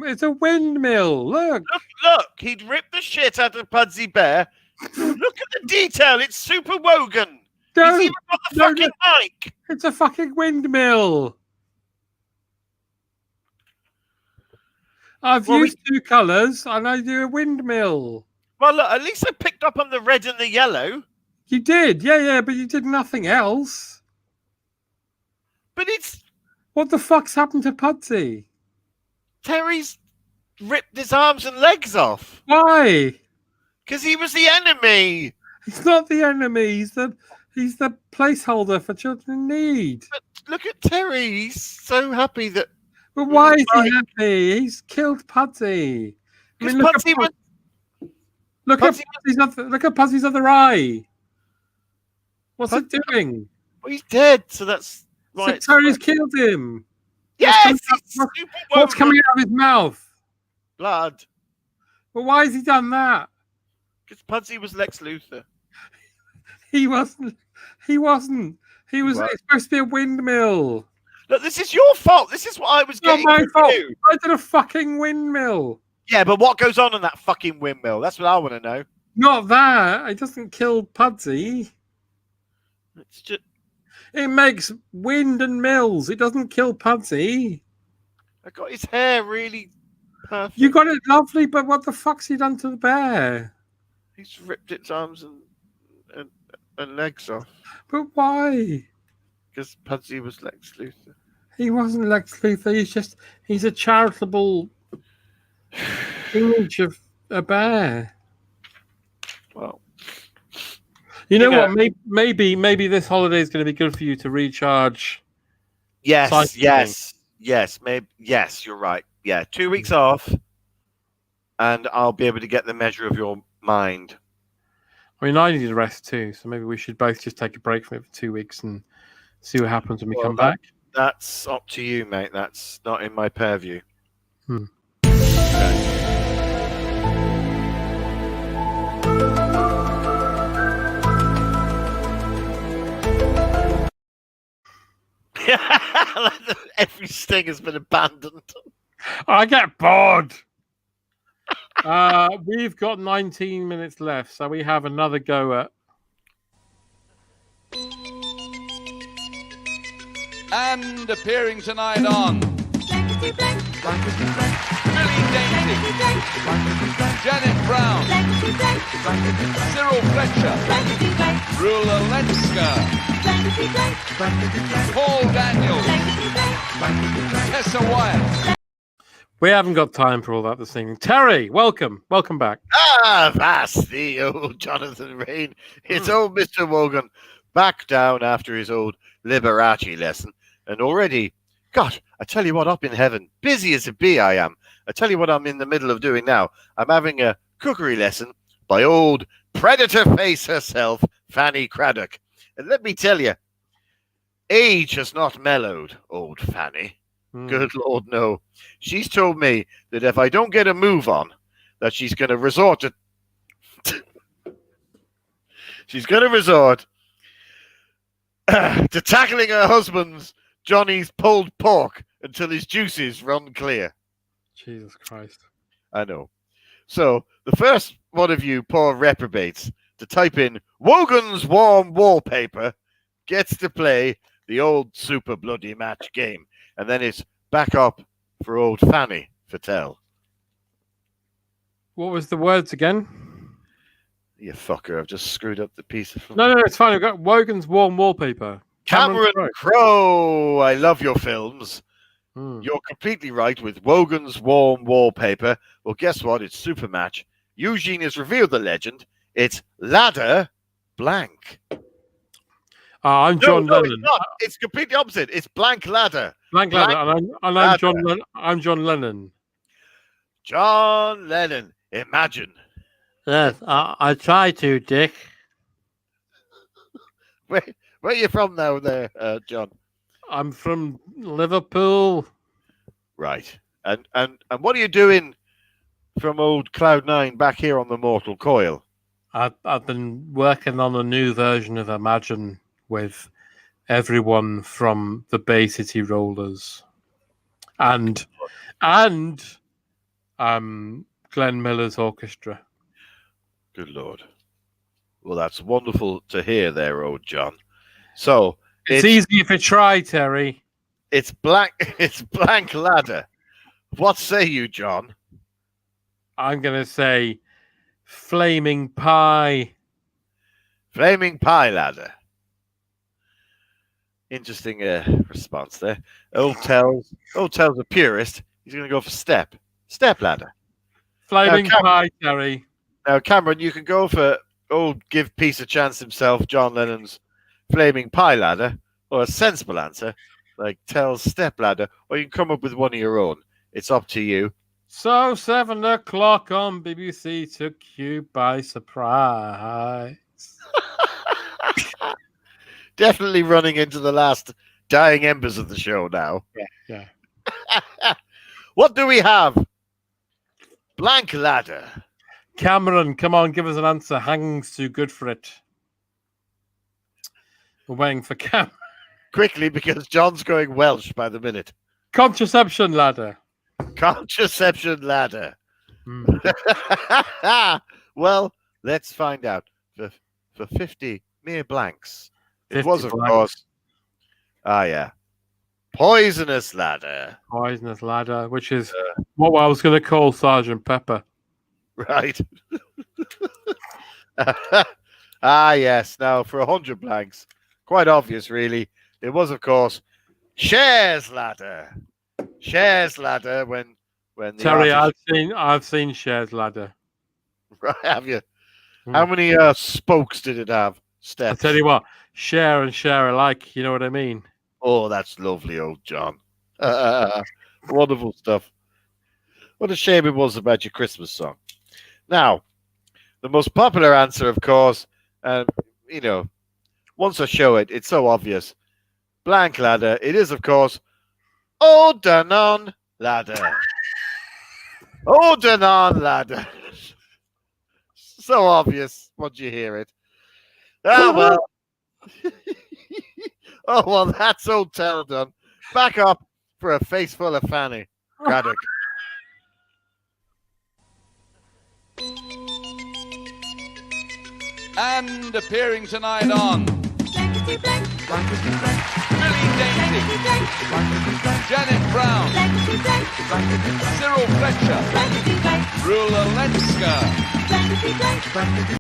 it's a windmill. Look. Look, he'd ripped the shit out of Pudsey Bear. Look at the detail. It's Super Wogan. He's even got the fucking mic. It's a fucking windmill. I've used 2 colours, and I do a windmill. Well, look, at least I picked up on the red and the yellow. You did, yeah, but you did nothing else. But it's... What the fuck's happened to Pudsey? Terry's ripped his arms and legs off. Why? Because he was the enemy. He's not the enemy. He's the placeholder for children in need. But look at Terry. He's so happy that. But why is he happy? He's killed Pudsey. I mean, look Pudsey at Pudsy's other eye. What's it doing? Well, he's dead, so that's right. So Terry's killed him. Yes! What's coming out of his mouth? Blood. Well, why has he done that? Because Pudsey was Lex Luthor. He wasn't. He wasn't. He was What? it's supposed to be a windmill. Look, this is your fault. This is what I was Not getting my to fault. do. I did a fucking windmill. Yeah, but what goes on in that fucking windmill? That's what I want to know. Not that. It doesn't kill Pudsey. It's just. It makes wind and mills. It doesn't kill Pudsey. I got his hair really perfect. You got it lovely, but what the fuck's he done to the bear? He's ripped its arms and legs off But why? because Pudsey was Lex Luthor. He wasn't Lex Luthor. He's a charitable image of a bear. Well, You know Yeah. what? Maybe this holiday is going to be good for you to recharge. yes, Cycling. yes, you're right. Yeah, 2 weeks off, and I'll be able to get the measure of your mind. I mean, I need a rest too, so maybe we should both just take a break from it for 2 weeks and see what happens when we come back. That's up to you, mate. That's not in my purview. Every sting has been abandoned. I get bored. We've got 19 minutes left, so we have another go at. And appearing tonight on Blankety blank, blankety blank, Billy Dainty, blankety blank, Janet Brown, blankety blank, blankety blank, Cyril Fletcher, blankety blank, Rula Lenska, blankety blank, blankety blank, Paul Daniels, blankety blank, blankety blank. Tessa Wyatt. We haven't got time for all that this evening. Terry, welcome back. Ah, that's the old Jonathan Rain. It's old Mr. Wogan back down after his old Liberace lesson. And already, God, I tell you what, up in heaven, busy as a bee I am. I tell you what I'm in the middle of doing now. I'm having a cookery lesson by old Predator Face herself, Fanny Craddock. And let me tell you, age has not mellowed, old Fanny. Good Lord, no. She's told me that if I don't get a move on, that she's going to resort to... she's going to resort to tackling her husband's Johnny's pulled pork until his juices run clear. Jesus Christ. I know. So, the first one of you poor reprobates to type in Wogan's Warm Wallpaper gets to play the old super bloody match game. And then it's back up for old Fanny Fattel. What was the words again? You fucker, I've just screwed up the piece of... No, it's fine. We've got Wogan's Warm Wallpaper. Cameron Crowe, I love your films. Hmm. You're completely right with Wogan's Warm Wallpaper. Well, guess what? It's super match. Eugene has revealed the legend. It's Ladder Blank. I'm John Lennon. It's not. It's completely opposite. It's Blank Ladder. Blank Ladder, and I'm John. I'm John Lennon. John Lennon. Imagine. Yes, I try to, Dick. Where are you from now, there, John? I'm from Liverpool. Right. And what are you doing from old Cloud9 back here on the Mortal Coil? I've been working on a new version of Imagine with everyone from the Bay City Rollers and Glenn Miller's orchestra. Good Lord. Well, that's wonderful to hear there, old John. So It's easy if you try, Terry. It's Blank Ladder. What say you, John? I'm going to say Flaming Pie. Flaming Pie Ladder. Interesting response there. Old Tell's a purist. He's going to go for Step Ladder. Flaming Pie, Terry. Now, Cameron, you can go for old Give Peace a Chance himself, John Lennon's flaming pie ladder, or a sensible answer like Tell's step ladder, or you can come up with one of your own. It's up to you. So 7 o'clock on BBC took you by surprise. Definitely running into the last dying embers of the show now. Yeah. What do we have? Blank ladder. Cameron, come on, give us an answer. Hang's too good for it. We're waiting for Cameron. Quickly, because John's going Welsh by the minute. Contraception ladder. Contraception ladder. Well, let's find out. For 50 mere blanks. It 50 was, of blanks. course. Yeah. Poisonous ladder. Poisonous ladder, which is what I was going to call Sergeant Pepper. Right. Yes. Now, for 100 blanks, quite obvious, really. It was, of course, Cher's ladder. Cher's ladder when the Terry, artist... I've seen Cher's ladder. Right, have you? Hmm. How many spokes did it have? I Steps. tell you what, share and share alike. You know what I mean? Oh, that's lovely, old John. Wonderful stuff. What a shame it was about your Christmas song. Now, the most popular answer, of course, and once I show it, it's so obvious. Blank ladder. It is, of course, Old Danon ladder. Old Danon ladder. So obvious once you hear it. Oh, well. Oh, well, that's old Tell done. Back up for a face full of Fanny. Craddock. And appearing tonight on Blankety blank, blankety blank, Billy Dainty, blankety blank, Janet Brown, blankety blank, blankety blank, Cyril Fletcher, blankety blank, Rula Lenska. blankety blank, blankety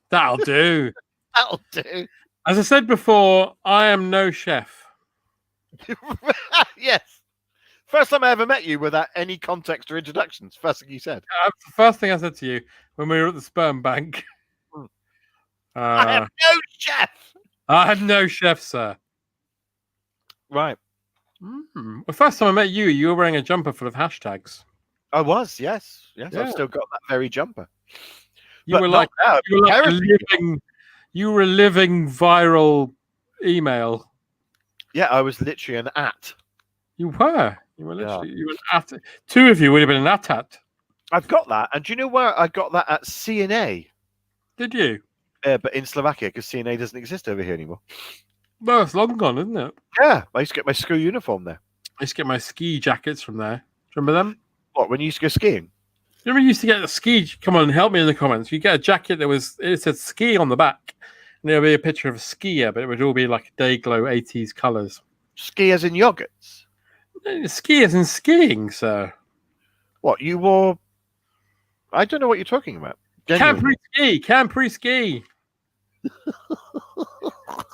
That'll do. That'll do. As I said before, I am no chef. Yes. First time I ever met you without any context or introductions. First thing you said. That's the first thing I said to you when we were at the sperm bank. I am no chef. I am no chef, sir. Right. The first time I met you, you were wearing a jumper full of hashtags. I was, yes. Yes, Yeah. I've still got that very jumper. You But were not like, now, you were like a terribly. you were a living viral email. Yeah, I was literally an at. You were. You were literally. You were an at. Two of you would have been an at. I've got that. And do you know where I got that at CNA? Did you? But in Slovakia, because CNA doesn't exist over here anymore. No, it's long gone, isn't it? Yeah, I used to get my school uniform there. I used to get my ski jackets from there. Do you remember them? What, when you used to go skiing? You remember you used to get the ski? Come on, help me in the comments. You get a jacket that it said ski on the back, and there'll be a picture of a skier, but it would all be like day glow 80s colours. Ski as in yogurts? Ski as in skiing, sir. What, you wore... I don't know what you're talking about. Genuinely. Campri ski.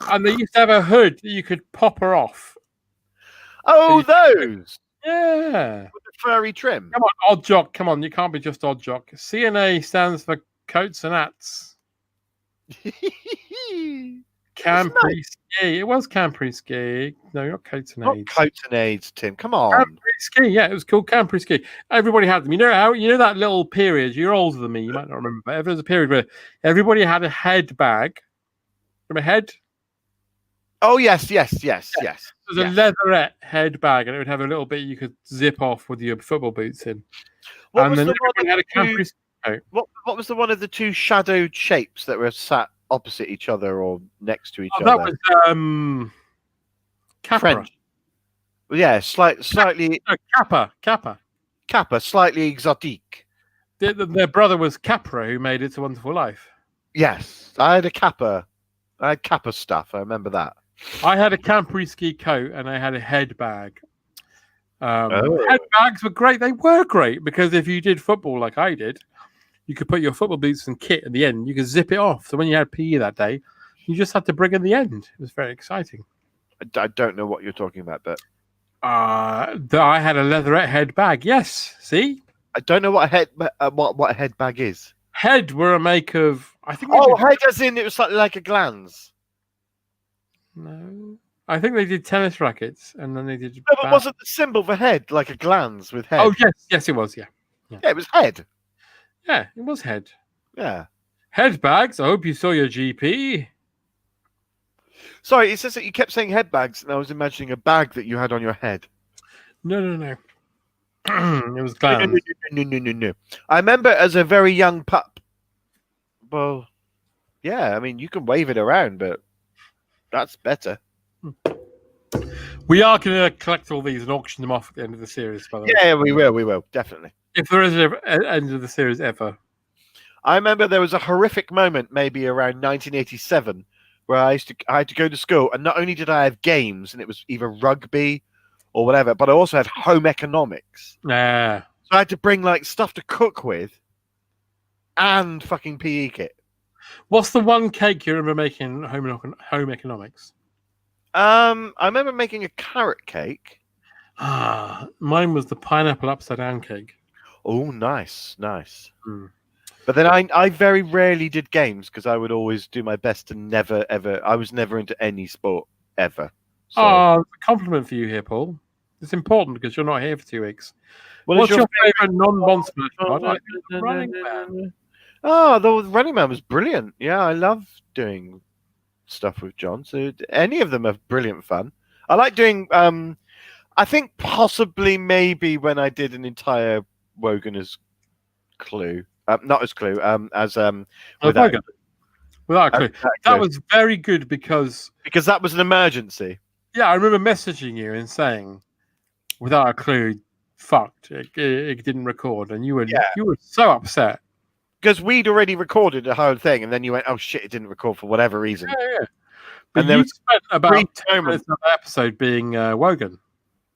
And they used to have a hood that you could pop her off. Oh, those! Yeah. With the furry trim. Come on, odd jock. Come on, you can't be just odd jock. CNA stands for coats and hats. Campri ski. It was Campri ski. No, not coats and Not aids. coats and aids, Tim. Come on. Campri ski. Yeah, it was called Campri ski. Everybody had them. You know that little period. You're older than me. You might not remember, but there was a period where everybody had a head bag. Remember head? Oh, yes. It was a leatherette head bag, and it would have a little bit you could zip off with your football boots in. What And was then the one everybody had a that Campri ski coat. What was the one of the two shadowed shapes that were sat opposite each other or next to each Oh, other? that was Capra. French. Well, yeah, slightly No, Kappa. Kappa, slightly exotique. Their brother was Capra, who made It's a Wonderful Life. Yes, I had Kappa stuff. I remember that. I had a Campri ski coat and I had a head bag. Oh. Head bags were great. They were great because if you did football like I did, you could put your football boots and kit at the end. You could zip it off. So when you had PE that day, you just had to bring in the end. It was very exciting. I don't know what you're talking about, but I had a leatherette head bag. Yes, see, I don't know what a head bag is. head were a make of. I think. Oh, head as in it was like a glans. No. I think they did tennis rackets, and then they did. No, but wasn't the symbol for head like a glans with head? Oh yes, it was. Yeah, Yeah, it was head. yeah, it was head. Yeah. Head bags. I hope you saw your GP. Sorry, it says that you kept saying head bags, and I was imagining a bag that you had on your head. No. It was No, glans. no. I remember as a very young pup. Well, yeah, I mean, you can wave it around, but that's better. We are going to collect all these and auction them off at the end of the series, by the way. Yeah, we will, definitely. If there is an end of the series ever. I remember there was a horrific moment, maybe around 1987, where I had to go to school, and not only did I have games, and it was either rugby or whatever, but I also had home economics. Yeah. So I had to bring like stuff to cook with, and fucking PE kit. What's the one cake you remember making home economics? I remember making a carrot cake. Mine was the pineapple upside down cake. Oh, nice. Hmm. But then I very rarely did games because I would always do my best to never, ever. I was never into any sport ever. So. Oh, it's a compliment for you here, Paul. It's important because you're not here for 2 weeks. Well, What's your favourite non-monster mod? Running Man. Oh, the Running Man was brilliant. Yeah, I love doing stuff with John. So any of them are brilliant fun. I like doing. I think possibly maybe when I did an entire Wogan as Clue, not as Clue, without Without a clue. That was very good because that was an emergency. Yeah, I remember messaging you and saying, without a clue, fucked. It didn't record, and you were so upset because we'd already recorded the whole thing, and then you went, "Oh shit, it didn't record for whatever reason." Yeah. But and then you spent about 10 minutes of the episode being Wogan.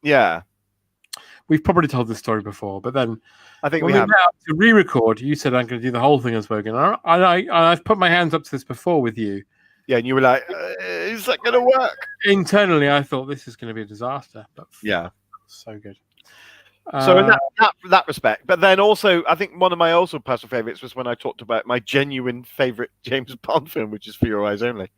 Yeah, we've probably told this story before, but then I think when we went out to re-record, you said I'm going to do the whole thing as Wogan. I've put my hands up to this before with you. Yeah, and you were like, "Is that going to work?" Internally, I thought this is going to be a disaster, but yeah, so good. So in that respect, but then also, I think one of my also personal favorites was when I talked about my genuine favorite James Bond film, which is For Your Eyes Only.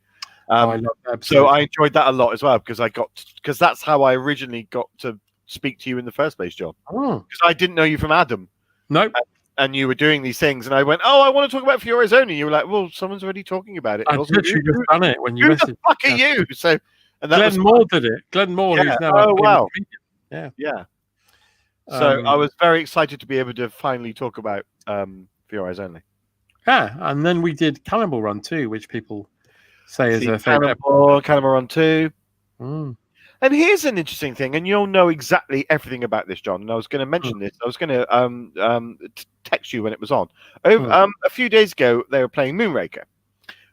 I love that. So I enjoyed that a lot as well because that's how I originally got to speak to you in the first place, John. Because I didn't know you from Adam. Nope. And you were doing these things, and I went, "Oh, I want to talk about For Your Eyes Only." You were like, "Well, someone's already talking about it." I literally just done it when you Who messaged. the fuck are you? So, and that Glenn Moore did it. Glenn Moore, who's now oh wow, yeah. So I was very excited to be able to finally talk about For Your Eyes Only. Yeah, and then we did Cannibal Run 2, which people say is their favorite. Cannibal Run 2. Mm. And here's an interesting thing, and you'll know exactly everything about this, John. And I was going to mention this. I was going to text you when it was on. A few days ago, they were playing Moonraker.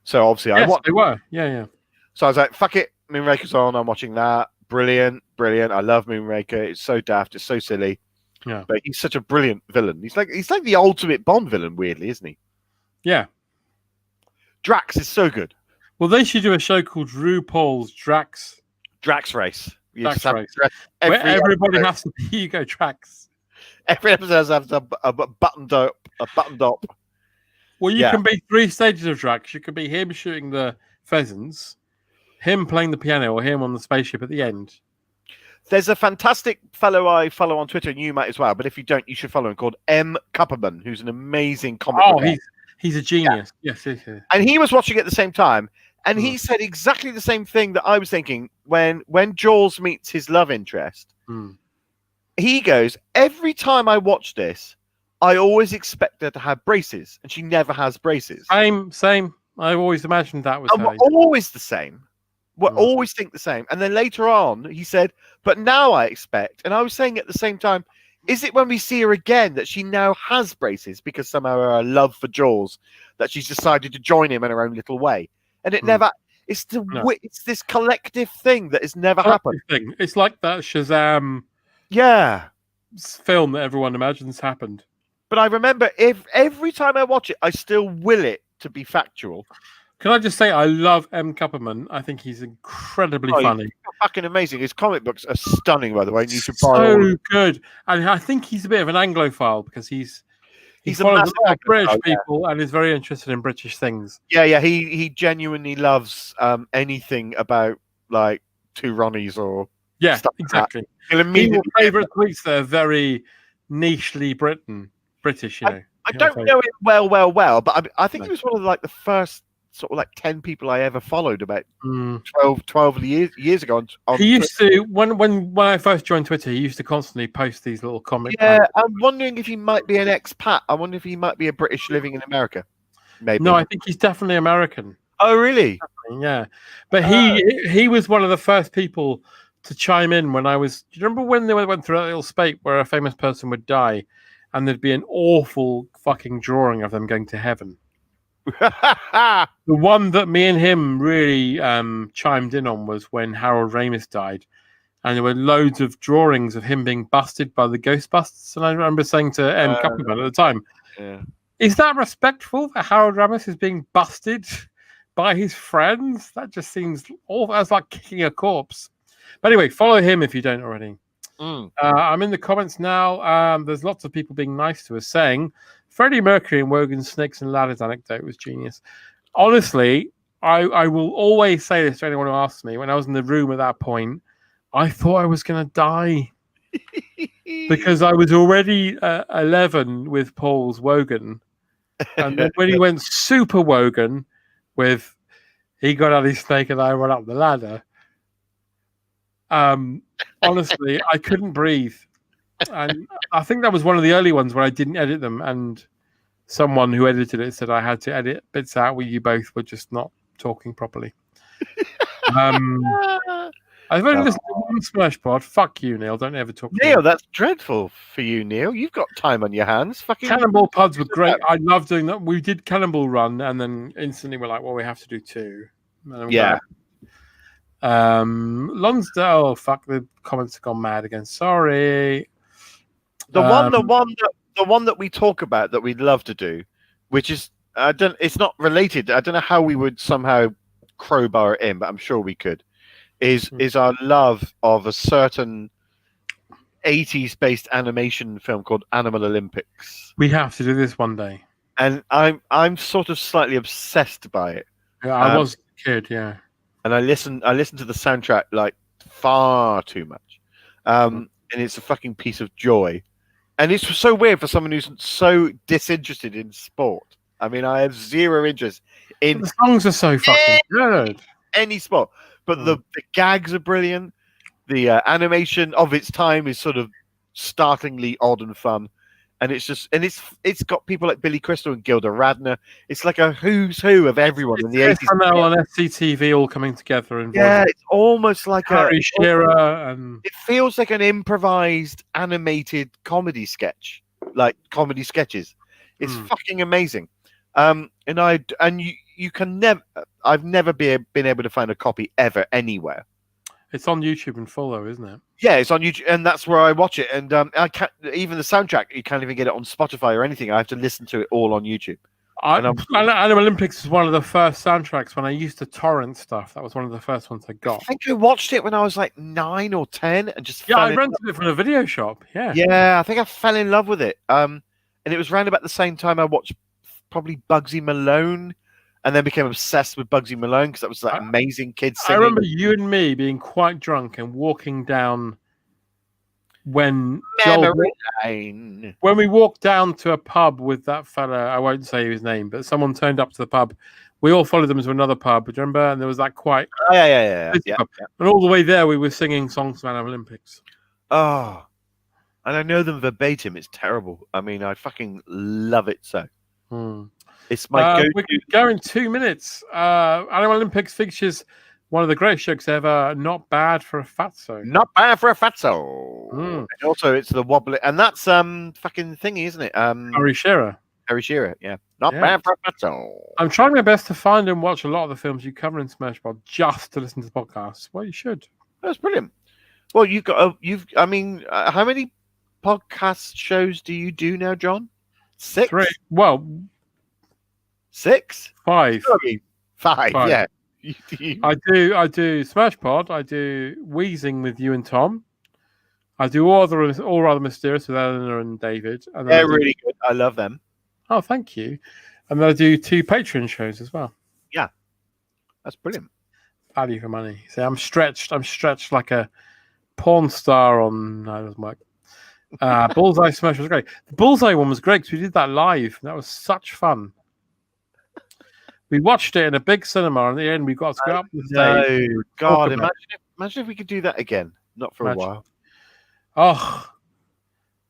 So obviously, I watched. They were. Yeah. So I was like, "Fuck it, Moonraker's on. I'm watching that. Brilliant. I love Moonraker. It's so daft. It's so silly. Yeah. But he's such a brilliant villain. He's like the ultimate Bond villain, weirdly, isn't he? Yeah. Drax is so good. Well, they should do a show called RuPaul's Drax Race. Drax Race. Where everybody has to be Hugo Drax. Every episode has a buttoned up. Well, you can be 3 stages of Drax. You could be him shooting the pheasants, him playing the piano, or him on the spaceship at the end. There's a fantastic fellow I follow on Twitter, and you might as well. But if you don't, you should follow him, called M. Kupperman, who's an amazing comic book. He's a genius. Yeah. Yes. And he was watching at the same time, and he said exactly the same thing that I was thinking when Jaws meets his love interest. He goes, every time I watch this, I always expect her to have braces, and she never has braces. Same. I always imagined that was we're always the same. We always think the same. And then later on, he said, but now I expect, and I was saying at the same time, is it when we see her again that she now has braces because somehow her love for Jaws, that she's decided to join him in her own little way? And it never, it's this collective thing that has never happened. It's like that Shazam film that everyone imagines happened. But I remember every time I watch it, I still will it to be factual. Can I just say I love M. Kupperman? I think he's incredibly funny. He's fucking amazing. His comic books are stunning, by the way. You should so good. And I think he's a bit of an Anglophile because he follows a lot of British people and is very interested in British things. Yeah. He genuinely loves anything about like two Ronnies or Yeah, stuff like exactly. that. You'll Your immediately favourite tweets that are very nichely British, you know. I don't know it well, but I think No. it was one of like the first sort of like 10 people I ever followed about Mm. 12 years ago. On He used to when I first joined Twitter, he used to constantly post these little comic. Yeah, I'm wondering if he might be an expat. I wonder if he might be a British living in America. Maybe. No, I think he's definitely American. Oh, really? Yeah, but he was one of the first people to chime in when I was. Do you remember when they went through that little spate where a famous person would die, and there'd be an awful fucking drawing of them going to heaven? The one that me and him really chimed in on was when Harold Ramis died, and there were loads of drawings of him being busted by the Ghostbusters. And I remember saying to M. Cuppleman at the time, Yeah. "Is that respectful that Harold Ramis is being busted by his friends? That just seems awful. That's like kicking a corpse." But anyway, follow him if you don't already. I'm in the comments now. There's lots of people being nice to us, saying Freddie Mercury and Wogan's Snakes and Ladders anecdote was genius. Honestly, I will always say this to anyone who asks me. When I was in the room at that point, I thought I was going to die because I was already 11 with Paul's Wogan. And then when he went super Wogan with he got out his snake and I went up the ladder, honestly, I couldn't breathe. And I think that was one of the early ones where I didn't edit them. And someone who edited it said I had to edit bits out where you both were just not talking properly. I've only listened to one Smash Pod. Fuck you, Neil. Don't ever talk to me. Neil, that's dreadful for you, Neil. You've got time on your hands. Fucking Cannonball Pods were great. I love doing that. We did Cannonball Run, and then instantly we're like, well, we have to do two. Yeah. Lonsdale. Oh, fuck! The comments have gone mad again. Sorry. The one that we talk about that we'd love to do, which is it's not related. I don't know how we would somehow crowbar it in, but I'm sure we could. Is our love of a certain 80s based animation film called Animal Olympics. We have to do this one day. And I'm sort of slightly obsessed by it. Yeah, I was a kid, yeah. And I listen to the soundtrack like far too much. And it's a fucking piece of joy. And it's so weird for someone who's so disinterested in sport. I mean, I have zero interest in the songs are so fucking good. Any sport. But the gags are brilliant. The animation of its time is sort of startlingly odd and fun. And it's just, and it's got people like Billy Crystal and Gilda Radner. It's like a who's who of everyone in the 80s. SNL and SCTV all coming together. And yeah, it's almost like Harry Shearer. And it feels like an improvised animated comedy sketch, like comedy sketches. It's fucking amazing. You can never. I've never been able to find a copy ever anywhere. It's on YouTube in full, though, isn't it? Yeah, it's on YouTube, and that's where I watch it. And I can't even the soundtrack. You can't even get it on Spotify or anything. I have to listen to it all on YouTube. Animal Olympics was one of the first soundtracks when I used to torrent stuff. That was one of the first ones I got. I think I watched it when I was like 9 or 10, and just I rented it from a video shop. Yeah, I think I fell in love with it. And it was around about the same time I watched probably Bugsy Malone. And then became obsessed with Bugsy Malone because that was like amazing kids singing. I remember you and me being quite drunk and walking down when when we walked down to a pub with that fella. I won't say his name, but someone turned up to the pub. We all followed them to another pub. Do you remember? And there was that quite yeah. And all the way there, we were singing songs from Animal Olympics. Oh, and I know them verbatim. It's terrible. I mean, I fucking love it so. It's my go-to. We could go in 2 minutes. Animal Olympics features one of the greatest jokes ever. Not bad for a fatso. Not bad for a fatso. And also, it's the wobbly, and that's fucking thingy, isn't it? Harry Shearer. Harry Shearer, yeah. Not bad for a fatso. I'm trying my best to find and watch a lot of the films you cover in Smashbot just to listen to the podcast. Well, you should. That's brilliant. Well, you've got I mean, how many podcast shows do you do now, John? 6? 3. Well. 6? 5. Sorry, 5. Yeah. I do Smash Pod. I do Wheezing with you and Tom. I do All Rather Mysterious with Eleanor and David. And they're really good. I love them. Oh, thank you. And then I do 2 Patreon shows as well. Yeah. That's brilliant. Value for money. See, I'm stretched like a porn star on. No, it doesn't work. Bullseye Smash was great. The Bullseye one was great because we did that live. That was such fun. We watched it in a big cinema, and at the end we got to go up the stage. No, God, imagine if we could do that again. Not for a while. Oh,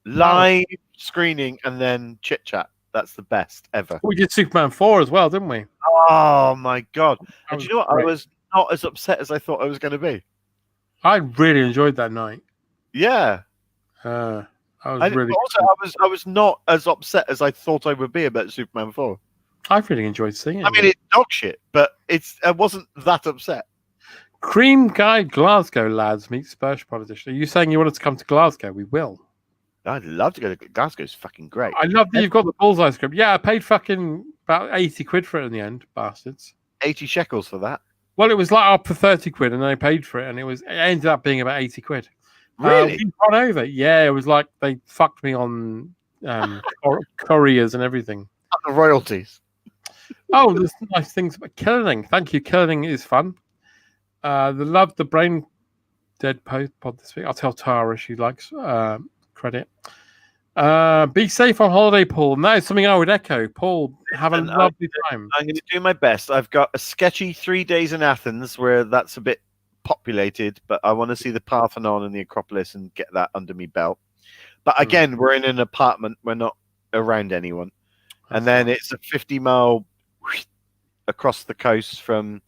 live screening and then chit chat. That's the best ever. We did Superman 4 as well, didn't we? Oh my God! And was do you know what? great. I was not as upset as I thought I was going to be. I really enjoyed that night. Yeah. I was really. Also, I was not as upset as I thought I would be about Superman 4. I really enjoyed seeing it. I mean, it's dog shit, but I wasn't that upset. Cream Guy Glasgow lads meet Spurs politician. Are you saying you want us to come to Glasgow? We will. I'd love to go to Glasgow. It's fucking great. I love that you've got the Bullseye script. Yeah, I paid fucking about 80 quid for it in the end, bastards. 80 shekels for that. Well, it was like up for 30 quid, and then I paid for it, and it ended up being about 80 quid. Really? We got over. Yeah, it was like they fucked me on couriers and everything. The royalties. Oh, there's nice things about Killing. Thank you. Killing is fun. The Brain Dead pod this week. I'll tell Tara she likes credit. Be safe on holiday, Paul. And that is something I would echo. Paul, have a lovely time. I'm going to do my best. I've got a sketchy 3 days in Athens where that's a bit populated, but I want to see the Parthenon and the Acropolis and get that under me belt. But again, we're in an apartment. We're not around anyone. And then it's a 50-mile across the coast from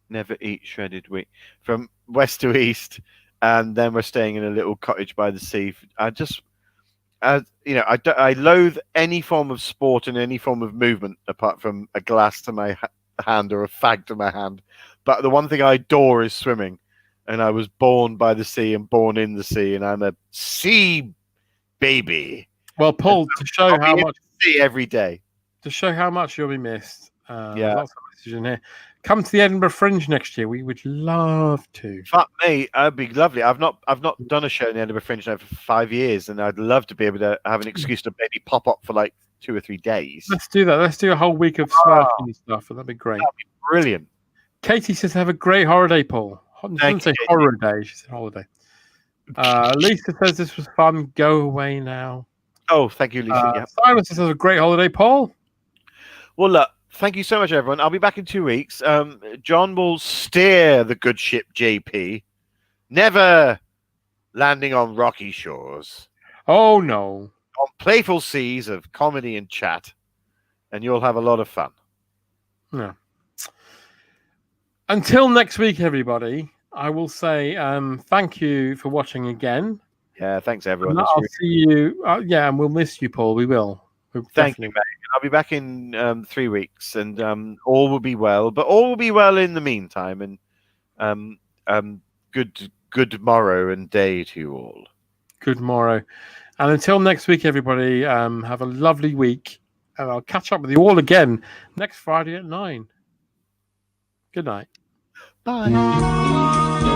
Never Eat Shredded Wheat, from west to east. And then we're staying in a little cottage by the sea. I loathe any form of sport and any form of movement apart from a glass to my hand or a fag to my hand. But the one thing I adore is swimming. And I was born by the sea and born in the sea, and I'm a sea baby. Well, Paul, to show how much sea every day. To show how much you'll be missed. Yeah. Lots of messages in here. Come to the Edinburgh Fringe next year. We would love to. Fuck me, that'd be lovely. I've not done a show in the Edinburgh Fringe now for 5 years, and I'd love to be able to have an excuse to maybe pop up for like 2 or 3 days. Let's do that. Let's do a whole week of smirking and stuff, and that'd be great. That'd be brilliant. Katie says, "Have a great holiday, Paul." She didn't say horror day. She said holiday. Lisa says this was fun. Go away now. Oh, thank you, Lisa. Yeah. Simon says, "Have a great holiday, Paul." Well, look. Thank you so much, everyone. I'll be back in 2 weeks. John will steer the good ship JP, never landing on rocky shores. Oh, no. On playful seas of comedy and chat, and you'll have a lot of fun. Yeah. Until next week, everybody, I will say thank you for watching again. Yeah, thanks, everyone. I'll see you. And we'll miss you, Paul. We will. Thank you, mate. I'll be back in 3 weeks, and all will be well. But all will be well in the meantime. And good morrow and day to you all. Good morrow. And until next week, everybody, have a lovely week. And I'll catch up with you all again next Friday at 9. Good night. Bye.